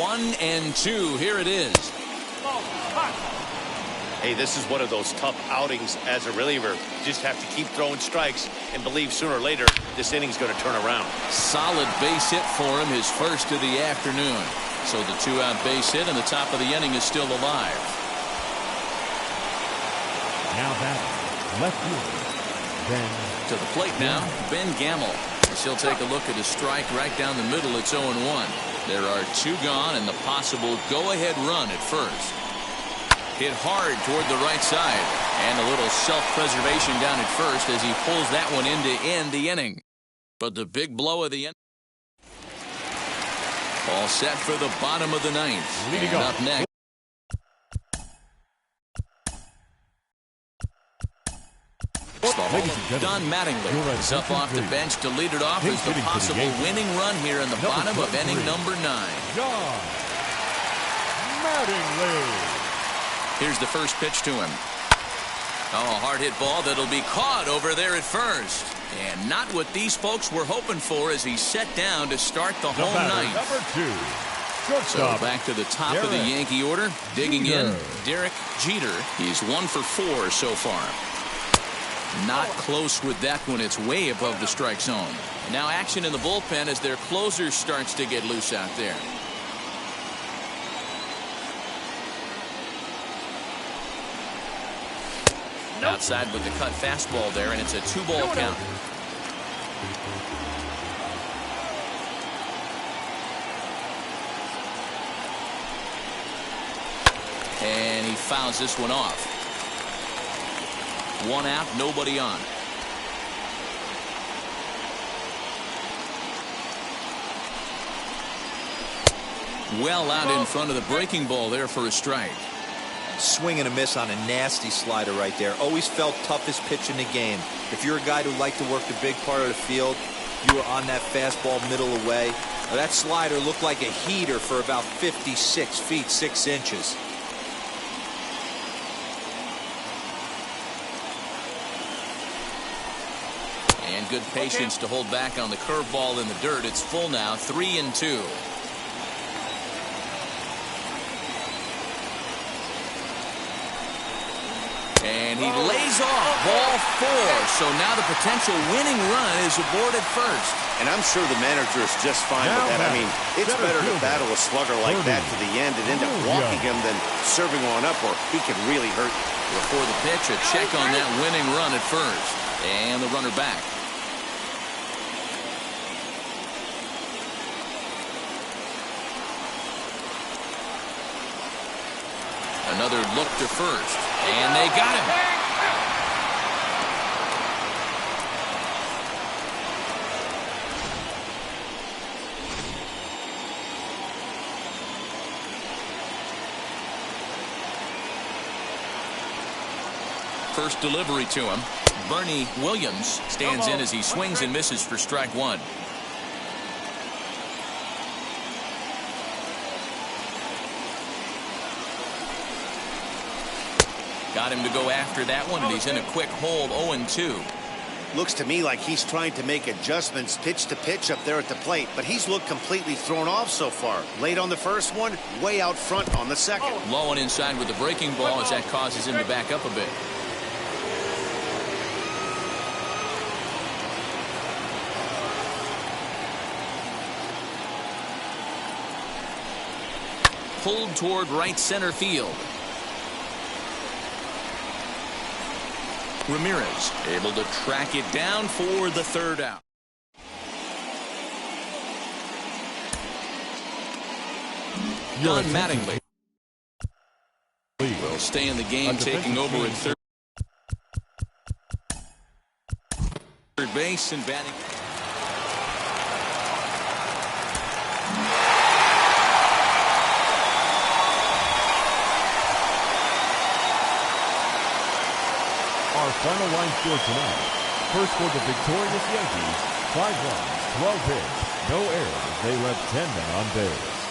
[SPEAKER 1] 1-2. Here it is.
[SPEAKER 3] Hey, this is one of those tough outings as a reliever. You just have to keep throwing strikes and believe sooner or later this inning's going to turn around.
[SPEAKER 1] Solid base hit for him, his first of the afternoon. So the 2-out base hit, and the top of the inning is still alive.
[SPEAKER 2] Now batting, left fielder, Ben.
[SPEAKER 1] To the plate now, Ben Gamel. He'll take a look at his strike right down the middle. It's 0-1. There are 2 gone and the possible go-ahead run at first. Hit hard toward the right side, and a little self-preservation down at first as he pulls that one in to end the inning. But the big blow of the inning. All set for the bottom of the 9th.
[SPEAKER 2] Leading
[SPEAKER 1] and up next. Don Mattingly is up off the bench to lead it off as the possible winning run here in the bottom of inning number 9.
[SPEAKER 2] Don Mattingly.
[SPEAKER 1] Here's the first pitch to him. Oh, hard hit ball that'll be caught over there at first. And not what these folks were hoping for as he set down to start the home ninth.
[SPEAKER 2] Number 2.
[SPEAKER 1] So back to the top of the Yankee order. Digging in, Derek Jeter. He's 1 for 4 so far. Not close with that one. It's way above the strike zone. Now action in the bullpen as their closer starts to get loose out there. Outside with the cut fastball there, and it's a 2-ball count. And he fouls this one off. 1 out, nobody on. Well out in front of the breaking ball there for a strike.
[SPEAKER 5] Swing and a miss on a nasty slider right there. Always felt toughest pitch in the game. If you're a guy who liked to work the big part of the field, you were on that fastball middle away. Now, that slider looked like a heater for about 56 feet 6 inches.
[SPEAKER 1] And good patience to hold back on the curveball in the dirt. It's full now, 3-2. And he lays off ball 4. So now the potential winning run is aboard at first.
[SPEAKER 3] And I'm sure the manager is just fine with that. I mean, it's better to battle a slugger like that to the end and end up walking him than serving one up where he can really hurt you.
[SPEAKER 1] Before the pitch, a check on that winning run at first. And the runner back. Another look to first. And they got him. First delivery to him. Bernie Williams stands in as he swings and misses for strike 1. Got him to go after that one, and he's in a quick hold, 0-2.
[SPEAKER 3] Looks to me like he's trying to make adjustments pitch to pitch up there at the plate, but he's looked completely thrown off so far. Late on the first one, way out front on the second.
[SPEAKER 1] Low and inside with the breaking ball as that causes him to back up a bit. Pulled toward right center field. Ramirez able to track it down for the 3rd out. Don Mattingly will stay in the game, taking over at third base and batting.
[SPEAKER 2] Our final line score tonight. First for the victorious Yankees, 5 runs, 12 hits, no errors. They left 10 men on base.